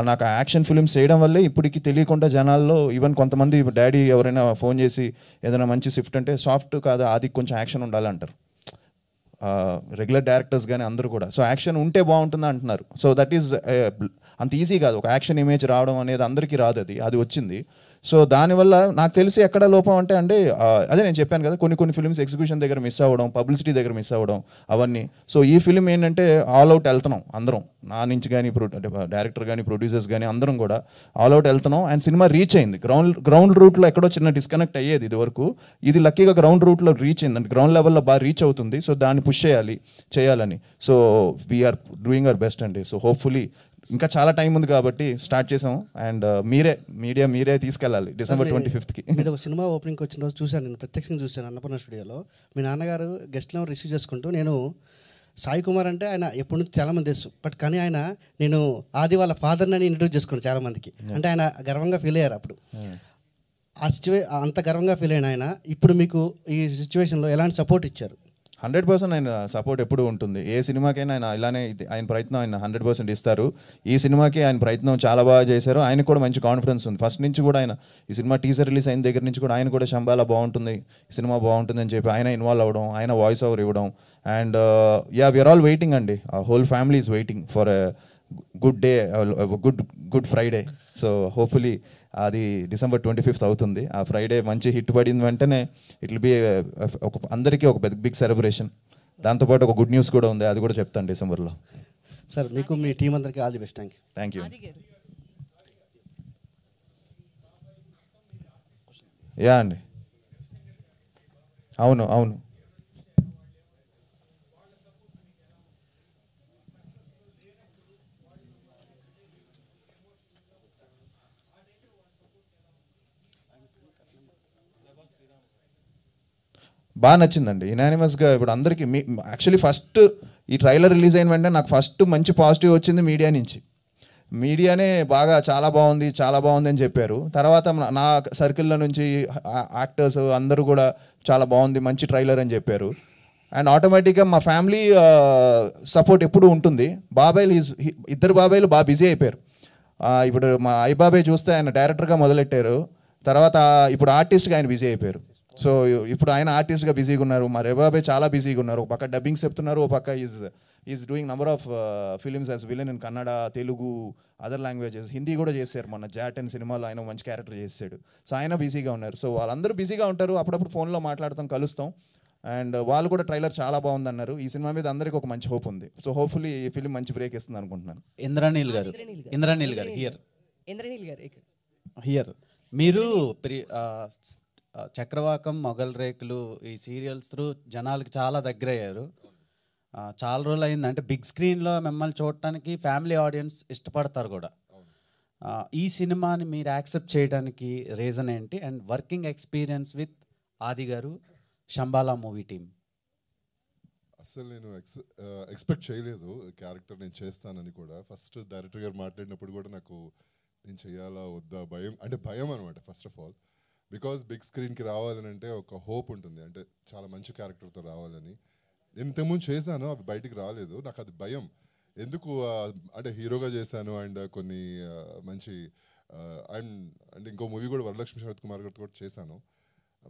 Speaker 3: నాకు ఆ యాక్షన్ ఫిల్మ్స్ చేయడం వల్లే ఇప్పటికి తెలియకుండా జనాల్లో ఈవెన్ కొంతమంది డాడీ ఎవరైనా ఫోన్ చేసి ఏదైనా మంచి షిఫ్ట్ అంటే సాఫ్ట్ కాదు, అది కొంచెం యాక్షన్ ఉండాలంటారు రెగ్యులర్ డైరెక్టర్స్ కానీ అందరూ కూడా. సో యాక్షన్ ఉంటే బాగుంటుంది అంటున్నారు. సో దట్ ఈజ్ అంత ఈజీ కాదు, ఒక యాక్షన్ ఇమేజ్ రావడం అనేది అందరికీ రాదు, అది వచ్చింది. సో దానివల్ల నాకు తెలిసి ఎక్కడ లోపం అంటే అదే నేను చెప్పాను కదా, కొన్ని ఫిల్మ్స్ ఎగ్జిక్యూషన్ దగ్గర మిస్ అవ్వడం, పబ్లిసిటీ దగ్గర మిస్ అవ్వడం అవన్నీ. సో ఈ ఫిల్మ్ ఏంటంటే ఆల్ అవుట్ వెళ్తున్నాం అందరం, నా నుంచి కానీ అంటే డైరెక్టర్ కానీ ప్రొడ్యూసర్స్ కానీ అందరం కూడా ఆల్ అవుట్ వెళ్తున్నాం. అండ్ సినిమా రీచ్ అయింది. గ్రౌండ్ రూట్లో ఎక్కడో చిన్న డిస్కనెక్ట్ అయ్యేది ఇది వరకు, ఇది లక్కీగా గ్రౌండ్ రూట్లో రీచ్ అయింది, అంటే గ్రౌండ్ లెవెల్లో బాగా రీచ్ అవుతుంది. సో దాన్ని పుష్ చేయాలని so we're doing our best అండి. సో హోప్ఫుల్లీ ఇంకా చాలా టైం ఉంది కాబట్టి స్టార్ట్ చేసాము. అండ్ మీరే తీసుకెళ్ళాలి December 25th.
Speaker 10: మీరు ఒక సినిమా ఓపెనింగ్కి వచ్చిన రోజు చూశాను, నేను ప్రత్యక్షంగా చూశాను అన్నపూర్ణ స్టూడియోలో. మీ నాన్నగారు గెస్ట్లో రిసీవ్ చేసుకుంటూ, నేను సాయి కుమార్ అంటే ఆయన ఎప్పటి నుంచి చాలామంది తెలుసు, బట్ కానీ ఆయన నేను ఆది వాళ్ళ ఫాదర్ని అని ఇంట్రడ్యూస్ చేసుకున్నాను చాలామందికి. అంటే ఆయన గర్వంగా ఫీల్ అయ్యారు అప్పుడు. అంత గర్వంగా ఫీల్ అయిన ఆయన ఇప్పుడు మీకు ఈ సిచ్యువేషన్లో ఎలాంటి సపోర్ట్ ఇచ్చారు?
Speaker 3: 100% ఆయన సపోర్ట్ ఎప్పుడూ ఉంటుంది. ఏ సినిమాకైనా ఆయన ఇలానే ఆయన ప్రయత్నం ఆయన 100% ఇస్తారు. ఈ సినిమాకి ఆయన ప్రయత్నం చాలా బాగా చేశారు. ఆయనకు కూడా మంచి కాన్ఫిడెన్స్ ఉంది. ఫస్ట్ నుంచి కూడా ఆయన ఈ సినిమా టీజర్ రిలీజ్ అయిన దగ్గర నుంచి కూడా ఆయన కూడా శంబాలా బాగుంటుంది, సినిమా బాగుంటుంది అని చెప్పి ఆయన ఇన్వాల్వ్ అవ్వడం, ఆయన వాయిస్ ఓవర్ ఇవ్వడం. అండ్ వీఆర్ ఆల్ వెయిటింగ్ అండి, whole family is waiting for good day, good Friday. So hopefully అది December 25th అవుతుంది. ఆ ఫ్రైడే మంచి హిట్ పడిన వెంటనే ఇట్ విల్ బి అందరికీ ఒక బిగ్ సెలబ్రేషన్. దాంతోపాటు ఒక గుడ్ న్యూస్ కూడా ఉంది, అది కూడా చెప్తాను డిసెంబర్లో.
Speaker 10: సార్ మీకు మీ టీం అందరికీ all the best.
Speaker 3: Thank you. Yeah అండి, అవును బాగా నచ్చిందండి. యునానిమస్గా ఇప్పుడు అందరికీ యాక్చువల్లీ ఫస్ట్ ఈ ట్రైలర్ రిలీజ్ అయిన వెంటనే నాకు ఫస్ట్ మంచి పాజిటివ్ వచ్చింది మీడియా నుంచి. మీడియానే బాగా చాలా బాగుంది అని చెప్పారు. తర్వాత నా సర్కిల్లో నుంచి యాక్టర్స్ అందరూ కూడా చాలా బాగుంది, మంచి ట్రైలర్ అని చెప్పారు. అండ్ ఆటోమేటిక్గా మా ఫ్యామిలీ సపోర్ట్ ఎప్పుడూ ఉంటుంది. ఇద్దరు బాబాయిలు బాగా బిజీ అయిపోయారు. ఇప్పుడు మా బాబాయ్ చూస్తే ఆయన డైరెక్టర్గా మొదలెట్టారు, తర్వాత ఇప్పుడు ఆర్టిస్ట్గా ఆయన బిజీ అయిపోయారు. సో ఇప్పుడు ఆయన ఆర్టిస్ట్గా బిజీగా ఉన్నారు. మా బాబాయ్ చాలా బిజీగా ఉన్నారు. ఒక పక్క డబ్బింగ్స్ చెప్తున్నారు, ఒక పక్క is doing number of films as villain in Kannada, Telugu, other languages. Hindi కూడా చేశారు, మొన్న జాట్ అండ్ సినిమాలో ఆయన మంచి క్యారెక్టర్ చేశాడు. సో ఆయన బిజీగా ఉన్నారు. సో వాళ్ళందరూ బిజీగా ఉంటారు. అప్పుడప్పుడు ఫోన్లో మాట్లాడతాం, కలుస్తాం. అండ్ వాళ్ళు కూడా ట్రైలర్ చాలా బాగుంది అన్నారు. ఈ సినిమా మీద అందరికీ ఒక మంచి హోప్ ఉంది. సో హోప్ఫుల్లీ ఈ ఫిలిం మంచి బ్రేక్ ఇస్తుంది అనుకుంటున్నాను.
Speaker 11: ఇంద్రనీల్ గారు హియర్ మీరు చక్రవాకం, మొగల్ రేకులు ఈ సీరియల్స్ త్రూ జనాలకి చాలా దగ్గర అయ్యారు. చాలా రోజులు అయింది, అంటే బిగ్ స్క్రీన్లో మిమ్మల్ని చూడటానికి ఫ్యామిలీ ఆడియన్స్ ఇష్టపడతారు కూడా. ఈ సినిమాని మీరు యాక్సెప్ట్ చేయడానికి రీజన్ ఏంటి? అండ్ వర్కింగ్ ఎక్స్పీరియన్స్ విత్ ఆది గారు, శంబాలా మూవీ టీమ్.
Speaker 12: అసలు నేను ఎక్స్పెక్ట్ చేయలేదు క్యారెక్టర్ నేను చేస్తానని కూడా. ఫస్ట్ డైరెక్టర్ గారు మాట్లాడినప్పుడు కూడా నాకు నేను చేయాలా వద్దా భయం అనమాట. First of all because big స్క్రీన్కి రావాలని అంటే ఒక హోప్ ఉంటుంది, అంటే చాలా మంచి క్యారెక్టర్తో రావాలని. నేను ఇంతకుముందు చేశాను, అవి బయటికి రాలేదు, నాకు అది భయం. ఎందుకు అంటే హీరోగా చేశాను అండ్ కొన్ని మంచి అండ్ ఇంకో మూవీ కూడా వరలక్ష్మి శరత్ కుమార్ గారితో కూడా చేశాను,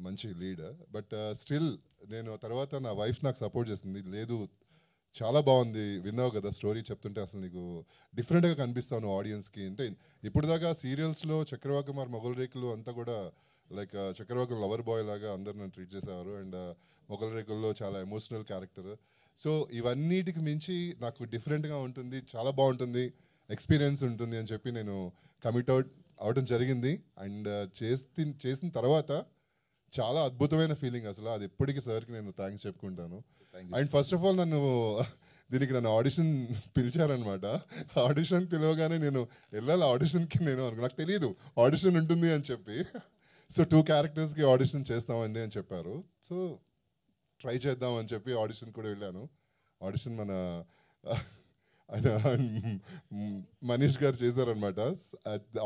Speaker 12: మంచి లీడ్. బట్ స్టిల్ నేను తర్వాత నా వైఫ్ నాకు సపోర్ట్ చేసింది, లేదు చాలా బాగుంది, విన్నావు కదా స్టోరీ చెప్తుంటే అసలు నీకు డిఫరెంట్గా కనిపిస్తాను ఆడియన్స్కి. అంటే ఇప్పుడు దాకా సీరియల్స్లో చక్రవాకం ఆర్ మొగల్ రేకులు అంతా కూడా లైక్ చక్రవాకం లవర్ బాయ్ లాగా అందరు నన్ను ట్రీట్ చేసేవారు. అండ్ మొగల్ రేకుల్లో చాలా ఎమోషనల్ క్యారెక్టర్. సో ఇవన్నిటికి మించి నాకు డిఫరెంట్గా ఉంటుంది, చాలా బాగుంటుంది, ఎక్స్పీరియన్స్ ఉంటుంది అని చెప్పి నేను కమిట్ అవడం జరిగింది. అండ్ చేసిన తర్వాత చాలా అద్భుతమైన ఫీలింగ్ అసలు. అది ఎప్పటికీ సార్కి నేను థ్యాంక్స్ చెప్పుకుంటాను. అండ్ ఫస్ట్ ఆఫ్ ఆల్ నన్ను ఆడిషన్ పిలిచారనమాట. ఆడిషన్ పిలవగానే నేను వెళ్ళాలి ఆడిషన్కి, నాకు తెలియదు ఆడిషన్ ఉంటుంది అని చెప్పి. సో 2 క్యారెక్టర్స్కి ఆడిషన్ చేస్తామండి అని చెప్పారు. సో ట్రై చేద్దాం అని చెప్పి ఆడిషన్ కూడా వెళ్ళాను. ఆడిషన్ మన ఆయన మనీష్ గారు చేశారనమాట.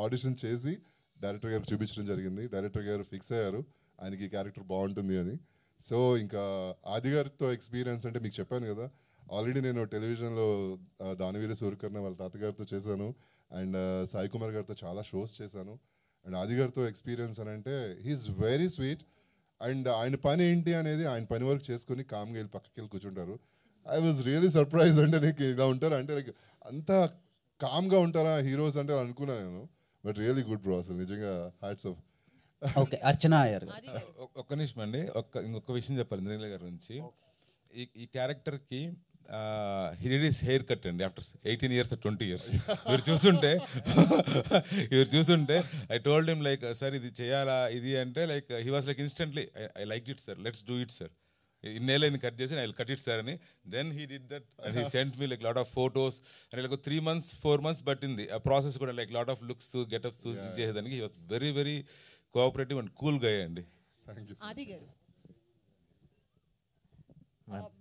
Speaker 12: ఆడిషన్ చేసి డైరెక్టర్ గారు చూపించడం జరిగింది. డైరెక్టర్ గారు ఫిక్స్ అయ్యారు ఆయనకి ఈ క్యారెక్టర్ బాగుంటుంది అని. సో ఇంకా ఆది గారితో ఎక్స్పీరియన్స్ అంటే మీకు చెప్పాను కదా, ఆల్రెడీ నేను టెలివిజన్లో దానవీర సూర్యకర్ణ వాళ్ళ తాతగారితో చేశాను, అండ్ సాయి కుమార్ గారితో చాలా షోస్ చేశాను. అండ్ ఆది గారితో ఎక్స్పీరియన్స్ అని అంటే హీఈస్ వెరీ స్వీట్. అండ్ ఆయన పని ఏంటి అనేది ఆయన పని వరకు చేసుకుని కామ్గా వెళ్ళి పక్కకి వెళ్ళి కూర్చుంటారు. I was really surprise. అంటే నీకు ఇలా ఉంటారా అంటే లైక్ అంత కామ్గా ఉంటారా హీరోస్ అంటే అనుకున్నాను నేను. బట్ రియలీ గుడ్ బ్రో, అసలు నిజంగా హ్యాట్స్ ఆఫ్.
Speaker 11: ఓకే, అర్చన అయ్యారు.
Speaker 2: ఒక్క నిమిషం అండి, ఇంకొక విషయం చెప్పాలి ఇంద్రనీల గారి గురించి. ఈ క్యారెక్టర్కి హిస్ హెయిర్ కట్ అండి ఆఫ్టర్ 18 years 20 years. మీరు చూస్తుంటే I told him like sir ఇది చేయాలా ఇది అంటే like he was like instantly I like it sir, let's do it sir, ఇన్నేళ్ళు ఇది కట్ చేసి I will cut it sir అని. Then he did that and he sent me like lot of photos and like 3 months 4 months పట్టింది ఆ process కూడా. Like lot of looks getups చేసేదానికి he was very very cooperative and cool గా అండి.
Speaker 9: ఆది గారు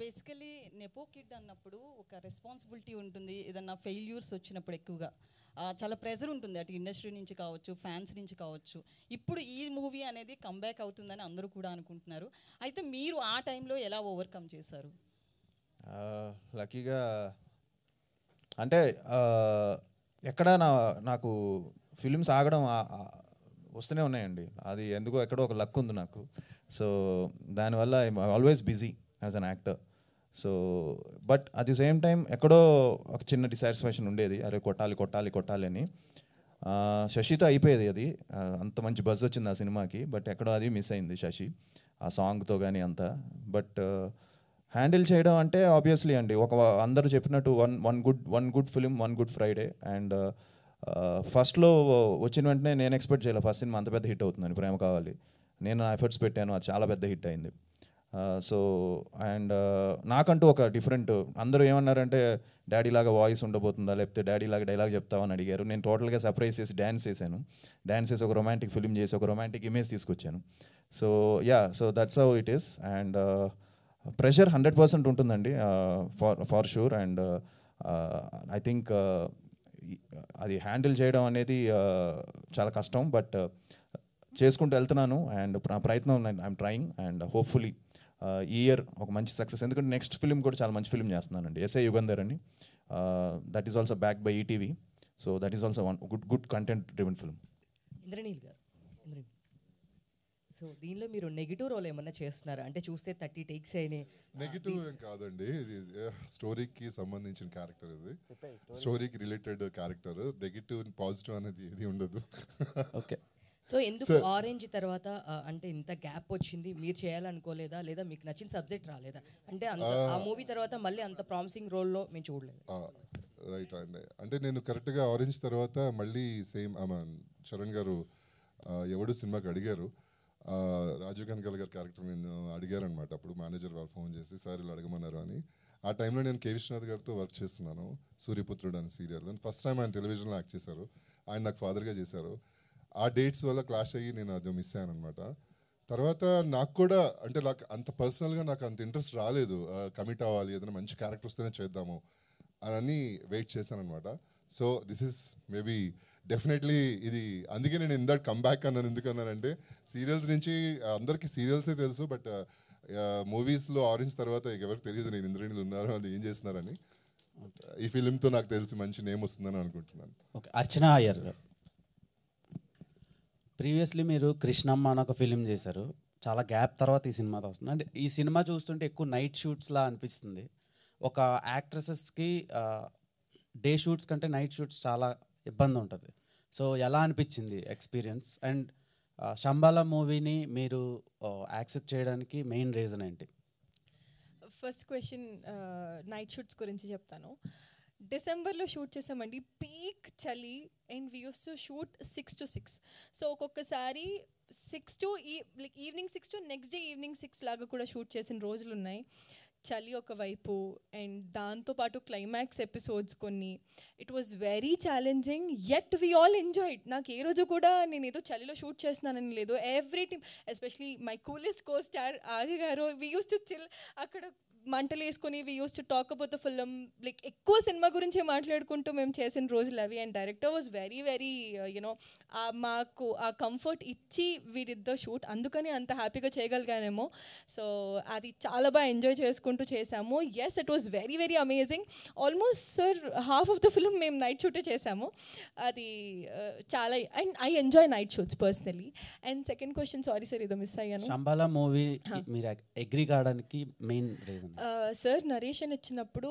Speaker 9: basically nepo kid అన్నప్పుడు ఒక రెస్పాన్సిబిలిటీ ఉంటుంది. ఏదన్నా ఫెయిల్యూర్స్ వచ్చినప్పుడు ఎక్కువగా చాలా ప్రెజర్ ఉంటుంది అటు ఇండస్ట్రీ నుంచి కావచ్చు, ఫ్యాన్స్ నుంచి కావచ్చు. ఇప్పుడు ఈ మూవీ అనేది కంబ్యాక్ అవుతుందని అందరూ కూడా అనుకుంటున్నారు. అయితే మీరు ఆ టైంలో ఎలా ఓవర్కమ్ చేశారు?
Speaker 3: లక్కీగా అంటే ఎక్కడ నాకు ఫిలిమ్స్ ఆగడం వస్తూనే ఉన్నాయండి. అది ఎందుకో ఎక్కడో ఒక లక్ ఉంది నాకు. సో దానివల్ల I'm always busy as an actor. So but at the same time ఎక్కడో ఒక చిన్న డిసాటిస్ఫాక్షన్ ఉండేది, అరే కొట్టాలి అని. శశితో అయిపోయేది అది, అంత మంచి బజ్ వచ్చింది ఆ సినిమాకి. బట్ ఎక్కడో అది మిస్ అయింది శశి ఆ సాంగ్తో కానీ అంతా. బట్ హ్యాండిల్ చేయడం అంటే ఆబ్వియస్లీ అండి, అందరూ చెప్పినట్టు one good film, one good Friday. And ఫస్ట్లో వచ్చిన వెంటనే నేను ఎక్స్పెక్ట్ చేయలేదు ఫస్ట్ సినిమా అంత పెద్ద హిట్ అవుతుందని. ప్రేమ కావాలి నేను నా ఎఫర్ట్స్ పెట్టాను, అది చాలా పెద్ద హిట్ అయింది. సో అండ్ నాకంటూ ఒక డిఫరెంట్, అందరూ ఏమన్నారంటే డాడీ లాగా వాయిస్ ఉండబోతుందా లేకపోతే డాడీ లాగా డైలాగ్ చెప్తావని అడిగారు. నేను టోటల్గా సర్ప్రైజ్ చేసి డ్యాన్స్ చేశాను. డ్యాన్స్ చేసి ఒక రొమాంటిక్ ఫిలిం చేసి ఒక రొమాంటిక్ ఇమేజ్ తీసుకొచ్చాను. So so that's how it is. And pressure 100% ఉంటుందండి far sure. And I think అది హ్యాండిల్ చేయడం అనేది చాలా కష్టం. బట్ చేసుకుంటూ వెళ్తున్నాను అండ్ నా ప్రయత్నం ఐఎమ్ ట్రయింగ్. అండ్ హోప్ఫుల్లీ ఈ ఇయర్ ఒక మంచి సక్సెస్, ఎందుకంటే నెక్స్ట్ ఫిలిం కూడా చాలా మంచి ఫిలిం చేస్తున్నానండి, ఎస్ఐ యుగంధర్ అని. That is also back by ETV. So that is also one good content driven film.
Speaker 13: Indraneel గారు, సో దీనిలో మీరు నెగిటివ్ రోల్ ఏమన్నా చేస్తున్నారా? అంటే చూస్తే 30 takes అయినాయి.
Speaker 12: నెగిటివ్ ఏం కాదండి, ఇది స్టోరీకి సంబంధించిన క్యారెక్టర్, ఇది స్టోరీకి రిలేటెడ్ క్యారెక్టర్. నెగిటివ్ పాజిటివ్ అనేది ఏది ఉండదు.
Speaker 13: ఓకే, సో ఎందుకు ఆరెంజ్ తర్వాత అంటే ఇంత గ్యాప్ వచ్చింది? మీరు చేయాలనుకోలేదా లేదా మీకు నచ్చిన సబ్జెక్ట్ రాలేదా? అంటే ఆ మూవీ తర్వాత మళ్ళీ అంత ప్రామిసింగ్ రోల్లో మేము చూడలేదు.
Speaker 12: రైట్ అండి, అంటే నేను కరెక్ట్గా ఆరెంజ్ తర్వాత మళ్ళీ సేమ్ చరణ్ గారు ఎవడు సినిమాకి అడిగారు, రాజీవ్ కనకాల గారి క్యారెక్టర్ నేను అడిగారనమాట. అప్పుడు మేనేజర్ వాళ్ళు ఫోన్ చేసి సార్ ఇలా అడగమన్నారు అని. ఆ టైంలో నేను కే విశ్వనాథ్ గారితో వర్క్ చేస్తున్నాను, సూర్యపుత్రుడు అనే సీరియల్. ఫస్ట్ టైం ఆయన టెలివిజన్లో యాక్ట్ చేశారు, ఆయన నాకు ఫాదర్గా చేశారు. ఆ డేట్స్ వల్ల క్లాష్ అయ్యి నేను అది మిస్ అయ్యాను అనమాట. తర్వాత నాకు కూడా అంటే నాకు అంత పర్సనల్గా నాకు అంత ఇంట్రెస్ట్ రాలేదు, కమిట్ అవ్వాలి, ఏదైనా మంచి క్యారెక్టర్ వస్తేనే చేద్దాము అని వెయిట్ చేశాను అనమాట. So this is maybe definitely ఇది, అందుకే నేను ఇందాక కంబ్యాక్ అన్నాను. ఎందుకన్నానంటే సీరియల్స్ నుంచి అందరికీ సీరియల్సే తెలుసు, బట్ మూవీస్లో ఆరెంజ్ తర్వాత ఎవరికి తెలియదు నేను ఇంద్రనీలు ఉన్నారు, అది ఏం చేస్తున్నారని. ఈ ఫిలింతో నాకు తెలిసి మంచి నేమ్ వస్తుందని అనుకుంటున్నాను.
Speaker 11: ఓకే, అర్చన అయ్యర్ గారు, ప్రీవియస్లీ మీరు కృష్ణమ్మ అని ఒక ఫిలిం చేశారు, చాలా గ్యాప్ తర్వాత ఈ సినిమాతో వస్తుంది. అంటే ఈ సినిమా చూస్తుంటే ఎక్కువ నైట్ షూట్స్లా అనిపిస్తుంది. ఒక యాక్ట్రెసెస్కి డే షూట్స్ కంటే నైట్ షూట్స్ చాలా ఇబ్బంది ఉంటుంది. సో ఎలా అనిపించింది ఎక్స్పీరియన్స్? అండ్ శంబాల మూవీని మీరు యాక్సెప్ట్ చేయడానికి మెయిన్ రీజన్ ఏంటి?
Speaker 8: ఫస్ట్ క్వశ్చన్ నైట్ షూట్స్ గురించి చెప్తాను. డిసెంబర్లో షూట్ చేసామండి, పీక్ చలి, and we use to shoot 6 to 6. So ఒక్కొక్కసారి 6 to evening 6 to next day evening 6 లాగా కూడా షూట్ చేసిన రోజులు ఉన్నాయి. చలి ఒకవైపు అండ్ దాంతోపాటు క్లైమాక్స్ ఎపిసోడ్స్ కొన్ని. It was very challenging, yet we all enjoyed. నాకు ఏ రోజు కూడా నేను ఏదో చలిలో షూట్ చేస్తున్నానని లేదు. Every team, especially my coolest co star Adi garu, we use to chill. అక్కడ మంటలు వేసుకొని we use to talk about the film, like ఎక్కువ సినిమా గురించి మాట్లాడుకుంటూ మేము చేసిన రోజులు అవి. And director was very very you know మాకు ఆ కంఫర్ట్ ఇచ్చి వీ డిడ్ ద షూట్, అందుకని అంత హ్యాపీగా చేయగలిగానేమో. సో అది చాలా బాగా ఎంజాయ్ చేసుకుంటూ చేసాము. Yes, it was very very amazing. Almost sir half of the film మేము నైట్ షూటే చేసాము. అది చాలా, and I enjoy night shoots personally. And second question, sorry sir ఏదో మిస్ అయ్యాను.
Speaker 11: శంబాలా మూవీ మీరు అగ్రీ కావడానికి మెయిన్ రీజన్?
Speaker 8: సార్ నరేషన్ ఇచ్చినప్పుడు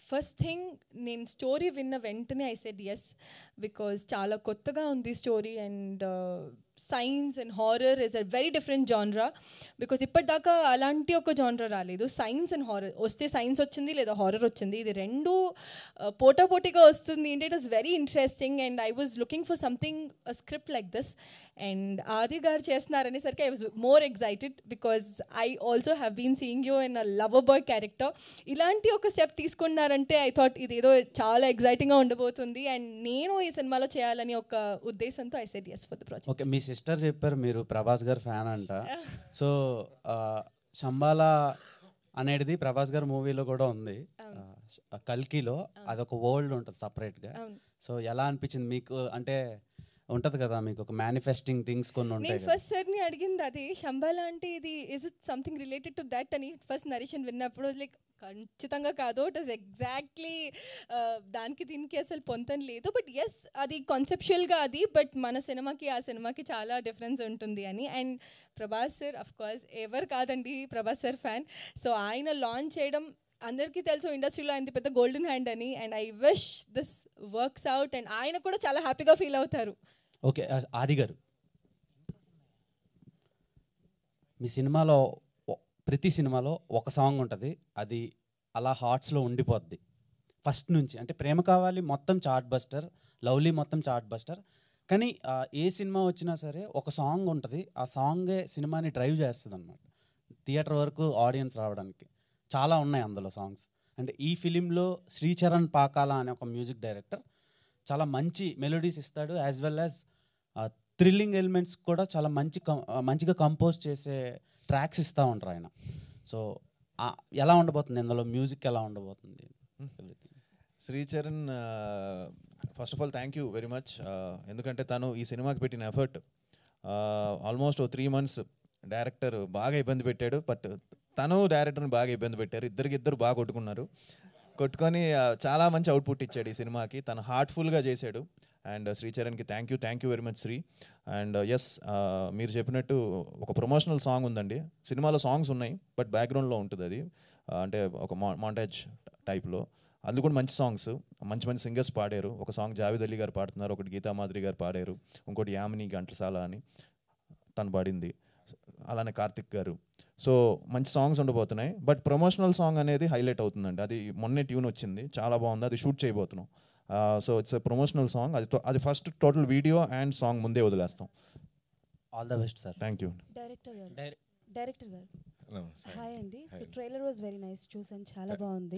Speaker 8: ఫస్ట్ థింగ్ నేను స్టోరీ విన్న వెంటనే ఐ సెడ్ ఎస్, బికాజ్ చాలా కొత్తగా ఉంది story. And science and horror is a very different genre, because ఇప్పటిదాకా అలాంటి ఒక జాన్రా రాలేదు. సైన్స్ అండ్ హారర్ వస్తే సైన్స్ వచ్చింది లేదా హారర్ వచ్చింది, ఇది రెండు పోటాపోటీగా వస్తుంది. ఏంటి, it is very interesting. And I was looking for something script like this. And Adi garu చేస్తున్నారనేసరికి I was more excited, because I also have been seeing you in a lover boy character. ఇలాంటి ఒక step తీసుకున్నారంటే I thought ఇదేదో చాలా ఎక్సైటింగ్గా ఉండబోతుంది. And నేను ఈ సినిమాలో చేయాలని ఒక ఉద్దేశంతో I said yes for the project.
Speaker 11: Okay, మీ సిస్టర్ చెప్పారు మీరు ప్రభాస్ గారు ఫ్యాన్ అంట. సో శంబాలా అనేది ప్రభాస్ గారి మూవీలో కూడా ఉంది, కల్కిలో. అదొక వరల్డ్ ఉంటుంది సపరేట్గా. సో ఎలా అనిపించింది మీకు? అంటే ఉంటుంది కదా మీకు ఒక మేనిఫెస్టింగ్ థింగ్స్ కొన్ని ఉంటాయి.
Speaker 8: నేను ఫస్ట్ సార్ని అడిగింది అది, శంబాలా అంటే ఇది is it something related to that అని ఫస్ట్ నరేషన్ విన్నప్పుడు లైక్ ఖచ్చితంగా కాదు, ఇట్ ఇస్ ఎగ్జాక్ట్లీ దానికి దీనికి అసలు పొంతం లేదు. బట్ ఎస్, అది కాన్సెప్చువల్గా అది, బట్ మన సినిమాకి ఆ సినిమాకి చాలా డిఫరెన్స్ ఉంటుంది అని. And Prabhas sir of course ఎవరు కాదండి ప్రభాస్ సార్ ఫ్యాన్. సో ఆయన లాంచ్ చేయడం అందరికీ తెలుసు ఇండస్ట్రీలో ఆయన పెద్ద గోల్డెన్ హ్యాండ్ అని. And I wish this works out. And ఆయన కూడా చాలా హ్యాపీగా ఫీల్ అవుతారు.
Speaker 11: ఓకే, ఆది గారు, మీ సినిమాలో ప్రతి సినిమాలో ఒక సాంగ్ ఉంటుంది, అది అలా హార్ట్స్లో ఉండిపోద్ది ఫస్ట్ నుంచి. అంటే ప్రేమ కావాలి మొత్తం చార్ట్ బస్టర్, లవ్లీ మొత్తం చార్ట్ బస్టర్. కానీ ఏ సినిమా వచ్చినా సరే ఒక సాంగ్ ఉంటుంది, ఆ సాంగే సినిమాని డ్రైవ్ చేస్తుంది అనమాట థియేటర్ వరకు ఆడియన్స్ రావడానికి. చాలా ఉన్నాయి అందులో సాంగ్స్. అంటే ఈ ఫిలింలో శ్రీచరణ్ పాకాల అనే ఒక మ్యూజిక్ డైరెక్టర్ చాలా మంచి మెలోడీస్ ఇస్తాడు, as well as thrilling elements కూడా చాలా మంచిగా కంపోజ్ చేసే ట్రాక్స్ ఇస్తూ ఉంటారు ఆయన. సో ఎలా ఉండబోతుంది ఇందులో మ్యూజిక్, ఎలా ఉండబోతుంది?
Speaker 3: Sricharan first of all thank you very much. ఎందుకంటే తను ఈ సినిమాకి పెట్టిన ఎఫర్ట్ ఆల్మోస్ట్ 3 months డైరెక్టర్ బాగా ఇబ్బంది పెట్టాడు, బట్ తను డైరెక్టర్ని బాగా ఇబ్బంది పెట్టారు. ఇద్దరు బాగా కొట్టుకొని చాలా మంచి అవుట్పుట్ ఇచ్చాడు ఈ సినిమాకి. తను హార్ట్ఫుల్గా చేశాడు. అండ్ శ్రీచరణ్కి thank you very much Sri. And yes, మీరు చెప్పినట్టు ఒక ప్రమోషనల్ సాంగ్ ఉందండి. సినిమాలో సాంగ్స్ ఉన్నాయి, బట్ బ్యాక్గ్రౌండ్లో ఉంటుంది అది, అంటే ఒక మాంటేజ్ టైప్లో. అది కూడా మంచి సాంగ్స్, మంచి సింగర్స్ పాడారు. ఒక సాంగ్ జావేద్ అలీ గారు పాడుతున్నారు, ఒకటి గీతా మాధురి గారు పాడారు, ఇంకోటి యామిని ఘంటసాల అని తను పాడింది, అలానే కార్తిక్ గారు. సో మంచి సాంగ్స్ ఉండబోతున్నాయి. బట్ ప్రమోషనల్ సాంగ్ అనేది హైలైట్ అవుతుందండి. అది మొన్నే ట్యూన్ వచ్చింది, చాలా బాగుంది, అది షూట్ చేయబోతున్నాం. So it's a promotional song. అది first total video and song ముందే వదిలేస్తాం.
Speaker 11: All the best sir.
Speaker 3: Thank you.
Speaker 14: Director garu hi అండి. So trailer was very nice, చూసాను, చాలా బాగుంది.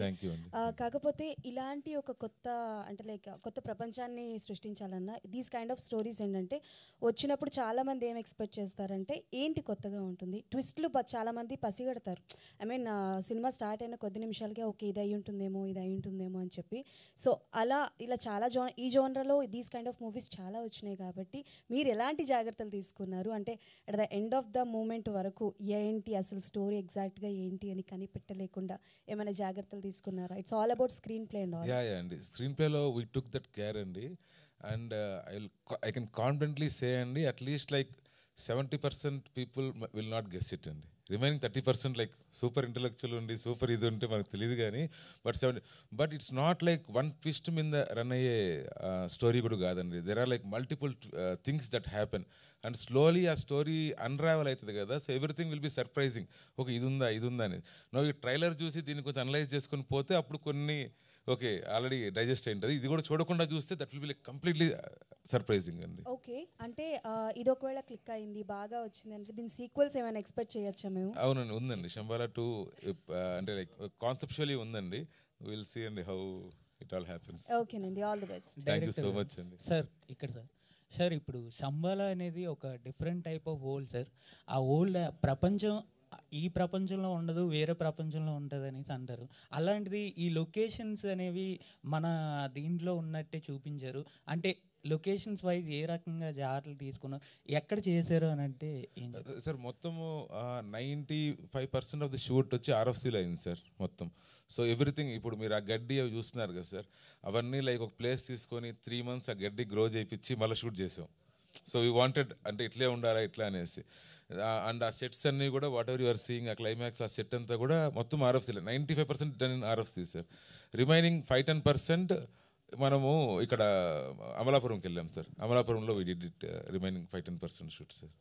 Speaker 14: కాకపోతే ఇలాంటి ఒక కొత్త, అంటే లైక్ కొత్త ప్రపంచాన్ని సృష్టించాలన్నా దీస్ కైండ్ ఆఫ్ స్టోరీస్ ఏంటంటే వచ్చినప్పుడు చాలామంది ఏం ఎక్స్పెక్ట్ చేస్తారంటే ఏంటి కొత్తగా ఉంటుంది, ట్విస్ట్లు చాలామంది పసిగడతారు. ఐ మీన్ సినిమా స్టార్ట్ అయిన కొద్ది నిమిషాలకే ఓకే ఇది అయి ఉంటుందేమో అని చెప్పి. సో ఇలా చాలా ఈ జోనర్లో దీస్ కైండ్ ఆఫ్ మూవీస్ చాలా వచ్చినాయి. కాబట్టి మీరు ఎలాంటి జాగ్రత్తలు తీసుకున్నారు, అంటే at the end of the moment వరకు ఏంటి అసలు స్టోరీ ఎగ్జాక్ట్గా ఏంటి అని కనిపెట్టలేకుండా ఏమైనా జాగ్రత్తలు తీసుకున్నారా? It's all about screenplay and all.
Speaker 2: Yeah అండి, స్క్రీన్ ప్లేలో వీ టుక్ దట్ కేర్ అండి. And I can confidently say అండి, at least like 70% people will not guess it అండి. రిమైనింగ్ 30% లైక్ సూపర్ ఇంటలెక్చువల్ ఉండి సూపర్ ఇది ఉంటే మనకు తెలియదు కానీ, but it's not like one twist మీద రన్ అయ్యే స్టోరీ కూడా కాదండి. There are like multiple things that happen and slowly ఆ స్టోరీ అన్రావెల్ అవుతుంది కదా. So everything will be surprising. Okay ఇది ఉందా అని నువ్వు ఈ ట్రైలర్ చూసి దీన్ని కొంచెం అనలైజ్ చేసుకొని పోతే అప్పుడు కొన్ని ఓకే ఆల్రెడీ డైజెస్ట్ అయింటుంది. ఇది కూడా చూడకుండా చూస్తే that will be like completely surprising అండి.
Speaker 14: ఓకే, అంటే ఇది ఒకవేళ క్లిక్ అయింది బాగా వచ్చింది అంటే దీని సీక్వెల్స్ ఏమైనా ఎక్స్పెక్ట్ చేయొచ్చా మేము?
Speaker 2: అవునండి, ఉందండి. శంబాలా 2 అంటే లైక్ కాన్సెప్చువల్లీ ఉందండి. విల్ సీ అండి హౌ ఇట్ ఆల్ హ్యాపెన్స్.
Speaker 14: ఓకేనండి, all the best.
Speaker 2: Thank you so much అండి.
Speaker 15: సార్ ఇప్పుడు శంబాలా అనేది ఒక different type of world sir. ఆ వరల్డ్ ప్రపంచం ఈ ప్రపంచంలో ఉండదు, వేరే ప్రపంచంలో ఉంటుంది అనేసి అంటారు. అలాంటిది ఈ లొకేషన్స్ అనేవి మన దీంట్లో ఉన్నట్టే చూపించారు. అంటే లొకేషన్స్ వైజ్ ఏ రకంగా జాగ్రత్తలు తీసుకున్నారు, ఎక్కడ చేశారు అని అంటే
Speaker 2: సార్ మొత్తము 95% ఆఫ్ ది షూట్ వచ్చి ఆర్ఎఫ్సీలో అయింది సార్ మొత్తం. సో ఎవ్రీథింగ్ ఇప్పుడు మీరు ఆ గడ్డి అవి చూస్తున్నారు కదా సార్, అవన్నీ లైక్ ఒక ప్లేస్ తీసుకొని 3 months ఆ గడ్డి గ్రో చేయించి మళ్ళీ షూట్ చేసాం. సో వీ వాంటెడ్ అంటే ఇట్లే ఉండాలా ఇట్లా అనేసి. అండ్ ఆ సెట్స్ అన్నీ కూడా వాట్ ఎవర్ యూఆర్ సీయింగ్ ఆ క్లైమాక్స్ ఆ సెట్ అంతా కూడా మొత్తం ఆర్ఎఫ్సీలో 95% done in RFC sir. Remaining 5-10% మనము ఇక్కడ అమలాపురంకి వెళ్ళాం సార్. అమలాపురంలో we did it remaining 5-10% shoot sir.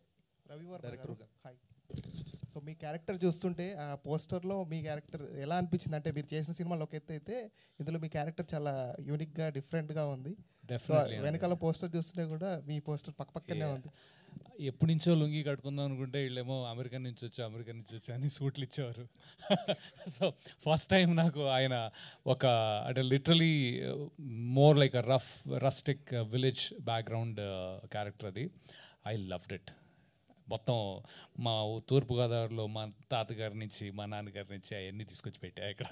Speaker 16: Ravi Varma గారు హాయ్. సో మీ క్యారెక్టర్ చూస్తుంటే ఆ పోస్టర్లో మీ క్యారెక్టర్ ఎలా అనిపించింది అంటే మీరు చేసిన సినిమాలో ఒక ఎత్తు అయితే ఇందులో మీ క్యారెక్టర్ చాలా యూనిక్గా డిఫరెంట్గా ఉంది. వెనకాల పోస్టర్ చూస్తుంటే కూడా మీ పోస్టర్ పక్కనే ఉంది.
Speaker 17: ఎప్పటి నుంచో లుంగి కట్టుకుందాం అనుకుంటే వీళ్ళేమో అమెరికా నుంచి వచ్చా అని సూట్లు ఇచ్చేవారు. సో ఫస్ట్ టైం నాకు ఆయన ఒక అంటే literally more like a rustic village background character అది. I loved it. మొత్తం మా తూర్పుగోదావరిలో మా తాతగారి నుంచి మా నాన్నగారి నుంచి అవన్నీ తీసుకొచ్చి పెట్టా ఇక్కడ.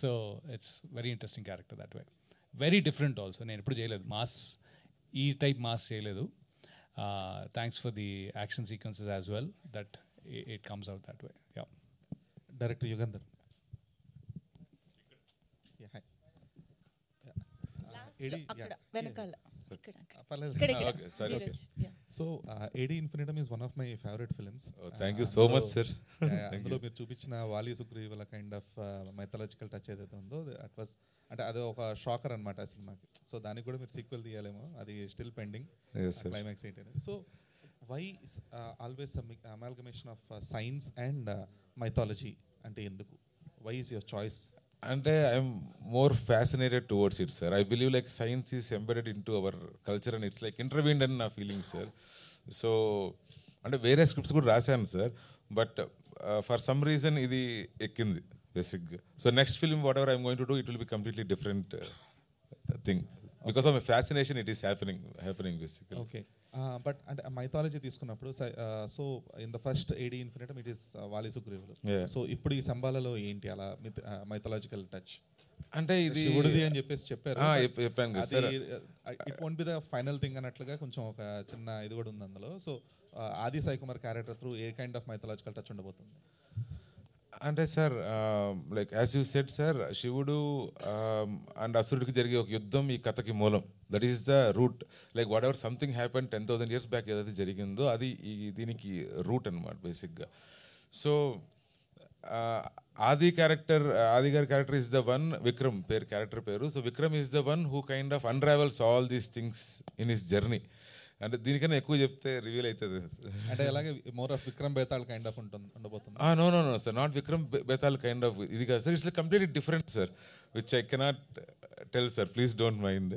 Speaker 17: So it's very interesting character that way. Very different also. నేను ఎప్పుడు చేయలేదు మాస్, ఈ టైప్ మాస్ చేయలేదు. Thanks for the action sequences as well, that it comes out that way. Yeah.
Speaker 18: Director Yugandhar.
Speaker 8: Yeah, hi.
Speaker 2: Okay, sorry.
Speaker 18: So AD Infinitum is one of my favorite films.
Speaker 2: Oh, thank you so much, sir.
Speaker 18: అందులో మీరు చూపించిన వాలి సుగ్రీవుల kind of mythological touch ఏదైతే ఉందో at was అంటే అది ఒక shocker అనమాట ఆ సినిమాకి. సో దానికి కూడా మీరు సీక్వెల్ తీయాలేమో, అది స్టిల్ పెండింగ్ క్లైమాక్స్ ఏంటి అనేది. So why always amalgamation of science and mythology అంటే ఎందుకు? Why is your choice?
Speaker 2: అంటే I'm more fascinated towards it sir. I believe like science is embedded in to our culture and it's like intertwined అని నా feeling sir. So అంటే వేరే scripts కూడా రాశాను sir, but for some reason ఇది ఎక్కింది బేసిక్గా. So next film what ever I'm going to do it will be completely different thing because of my fascination it is happening బేసిక్గా.
Speaker 18: Okay, but అంటే mythology తీసుకున్నప్పుడు so in the first AD Infinitum it is వాలి సుగ్రీవులు. So ఇప్పుడు ఈ సంబాలలో ఏంటి అలా mythological touch?
Speaker 2: అంటే ఇది
Speaker 18: శివుడిది అని చెప్పేసి చెప్పారు.
Speaker 2: చెప్పాను కదా sir.
Speaker 18: It won't be the final thing అన్నట్లుగా కొంచెం ఒక చిన్న ఇది కూడా ఉంది అందులో. సో ఆది Sai Kumar character through a kind of mythological touch ఉండబోతుంది?
Speaker 2: అంటే sir like as you said sir, శివుడు అండ్ అసురుడికి జరిగే ఒక యుద్ధం ఈ కథకి మూలం. That is the route. Like what ever something happen 10,000 years back ఏదైతే జరిగిందో అది దీనికి రూట్ అనమాట బేసిక్గా. సో ఆది గారి character is the one, Vikram character పేరు. So Vikram is the one who kind of unravels all these things in his journey. అంటే దీనికన్నా ఎక్కువ చెప్తే రివీల్ అవుతుంది.
Speaker 18: అంటే అలాగే more of Vikram Betal kind of ఉండబోతుంది?
Speaker 2: No sir, not Vikram Betal kind of ఇది కాదు సార్. It's like completely different sir, which I cannot tell sir. Please don't mind.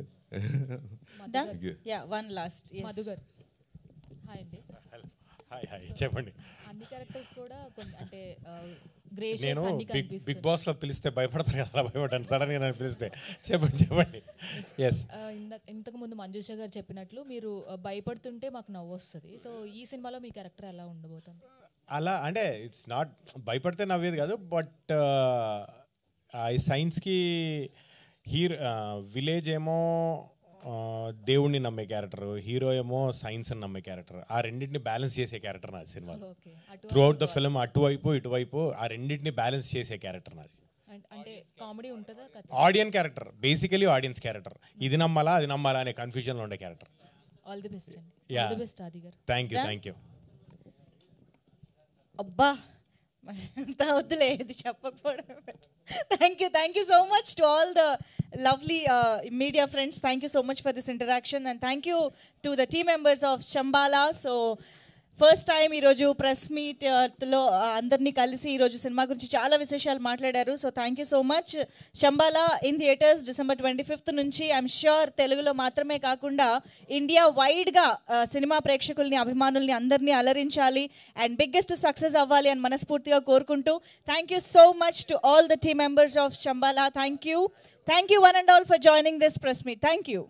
Speaker 9: One last
Speaker 8: మధుగర్. హాయ్ అండి.
Speaker 19: హాయ్ చెప్పండి.
Speaker 8: అన్ని క్యారెక్టర్స్ కూడా అంటే గ్రే
Speaker 19: నేను
Speaker 8: షేడ్స్ అన్ని కనిపిస్తాయి.
Speaker 19: బిగ్ బాస్లో పిలిస్తే భయపడతాను కదా, భయపడ్డాను సడన్గా నన్ను పిలిస్తే. చెప్పండి. ఎస్,
Speaker 8: ఇంతకు ముందు మంజుష గారు చెప్పినట్లు మీరు భయపడుతుంటే మాకు నవ్వు వస్తుంది. సో ఈ సినిమాలో మీ క్యారెక్టర్ ఎలా ఉండబోతుంది?
Speaker 19: అలా అంటే ఇట్స్ నాట్ భయపడితే నవ్వేది కాదు, బట్ ఈ సైన్స్కి విలేజ్ ఏమో దేవుణ్ణి నమ్మే క్యారెక్టర్, హీరో ఏమో సైన్స్ అని నమ్మే క్యారెక్టర్. ఆ రెండింటిని బ్యాలెన్స్ చేసే క్యారెక్టర్ నాది cinema. Through out the film అటువైపు ఇటువైపు ఆ రెండింటిని బ్యాలెన్స్ చేసే క్యారెక్టర్ నాది.
Speaker 8: అంటే కామెడీ ఉంటుందా?
Speaker 19: Audience character, basically audience character. ఇది నమ్మాలా అది నమ్మాలా అనే కన్ఫ్యూజన్లో ఉండే క్యారెక్టర్.
Speaker 8: ఆల్ ది బెస్ట్ అండి.
Speaker 19: Yeah,
Speaker 8: all the best Adi garu.
Speaker 19: Thank you.
Speaker 9: అబ్బా వద్దులే ఇది చెప్పకపోవడం. Thank you so much to all the lovely media friends. Thank you so much for this interaction, and thank you to the team members of Shambhala. So first time ఈరోజు press మీట్లో అందరినీ కలిసి ఈరోజు సినిమా గురించి చాలా విశేషాలు మాట్లాడారు. So thank you so much. Shambhala in theatres December 25th నుంచి. ఐఎమ్ ష్యూర్ తెలుగులో మాత్రమే కాకుండా ఇండియా వైడ్గా సినిమా ప్రేక్షకుల్ని అభిమానుల్ని అందరినీ అలరించాలి అండ్ బిగ్గెస్ట్ సక్సెస్ అవ్వాలి అని మనస్ఫూర్తిగా కోరుకుంటూ thank you so much to all the team members of Shambhala. Thank you one and all for joining this press meet. Thank you.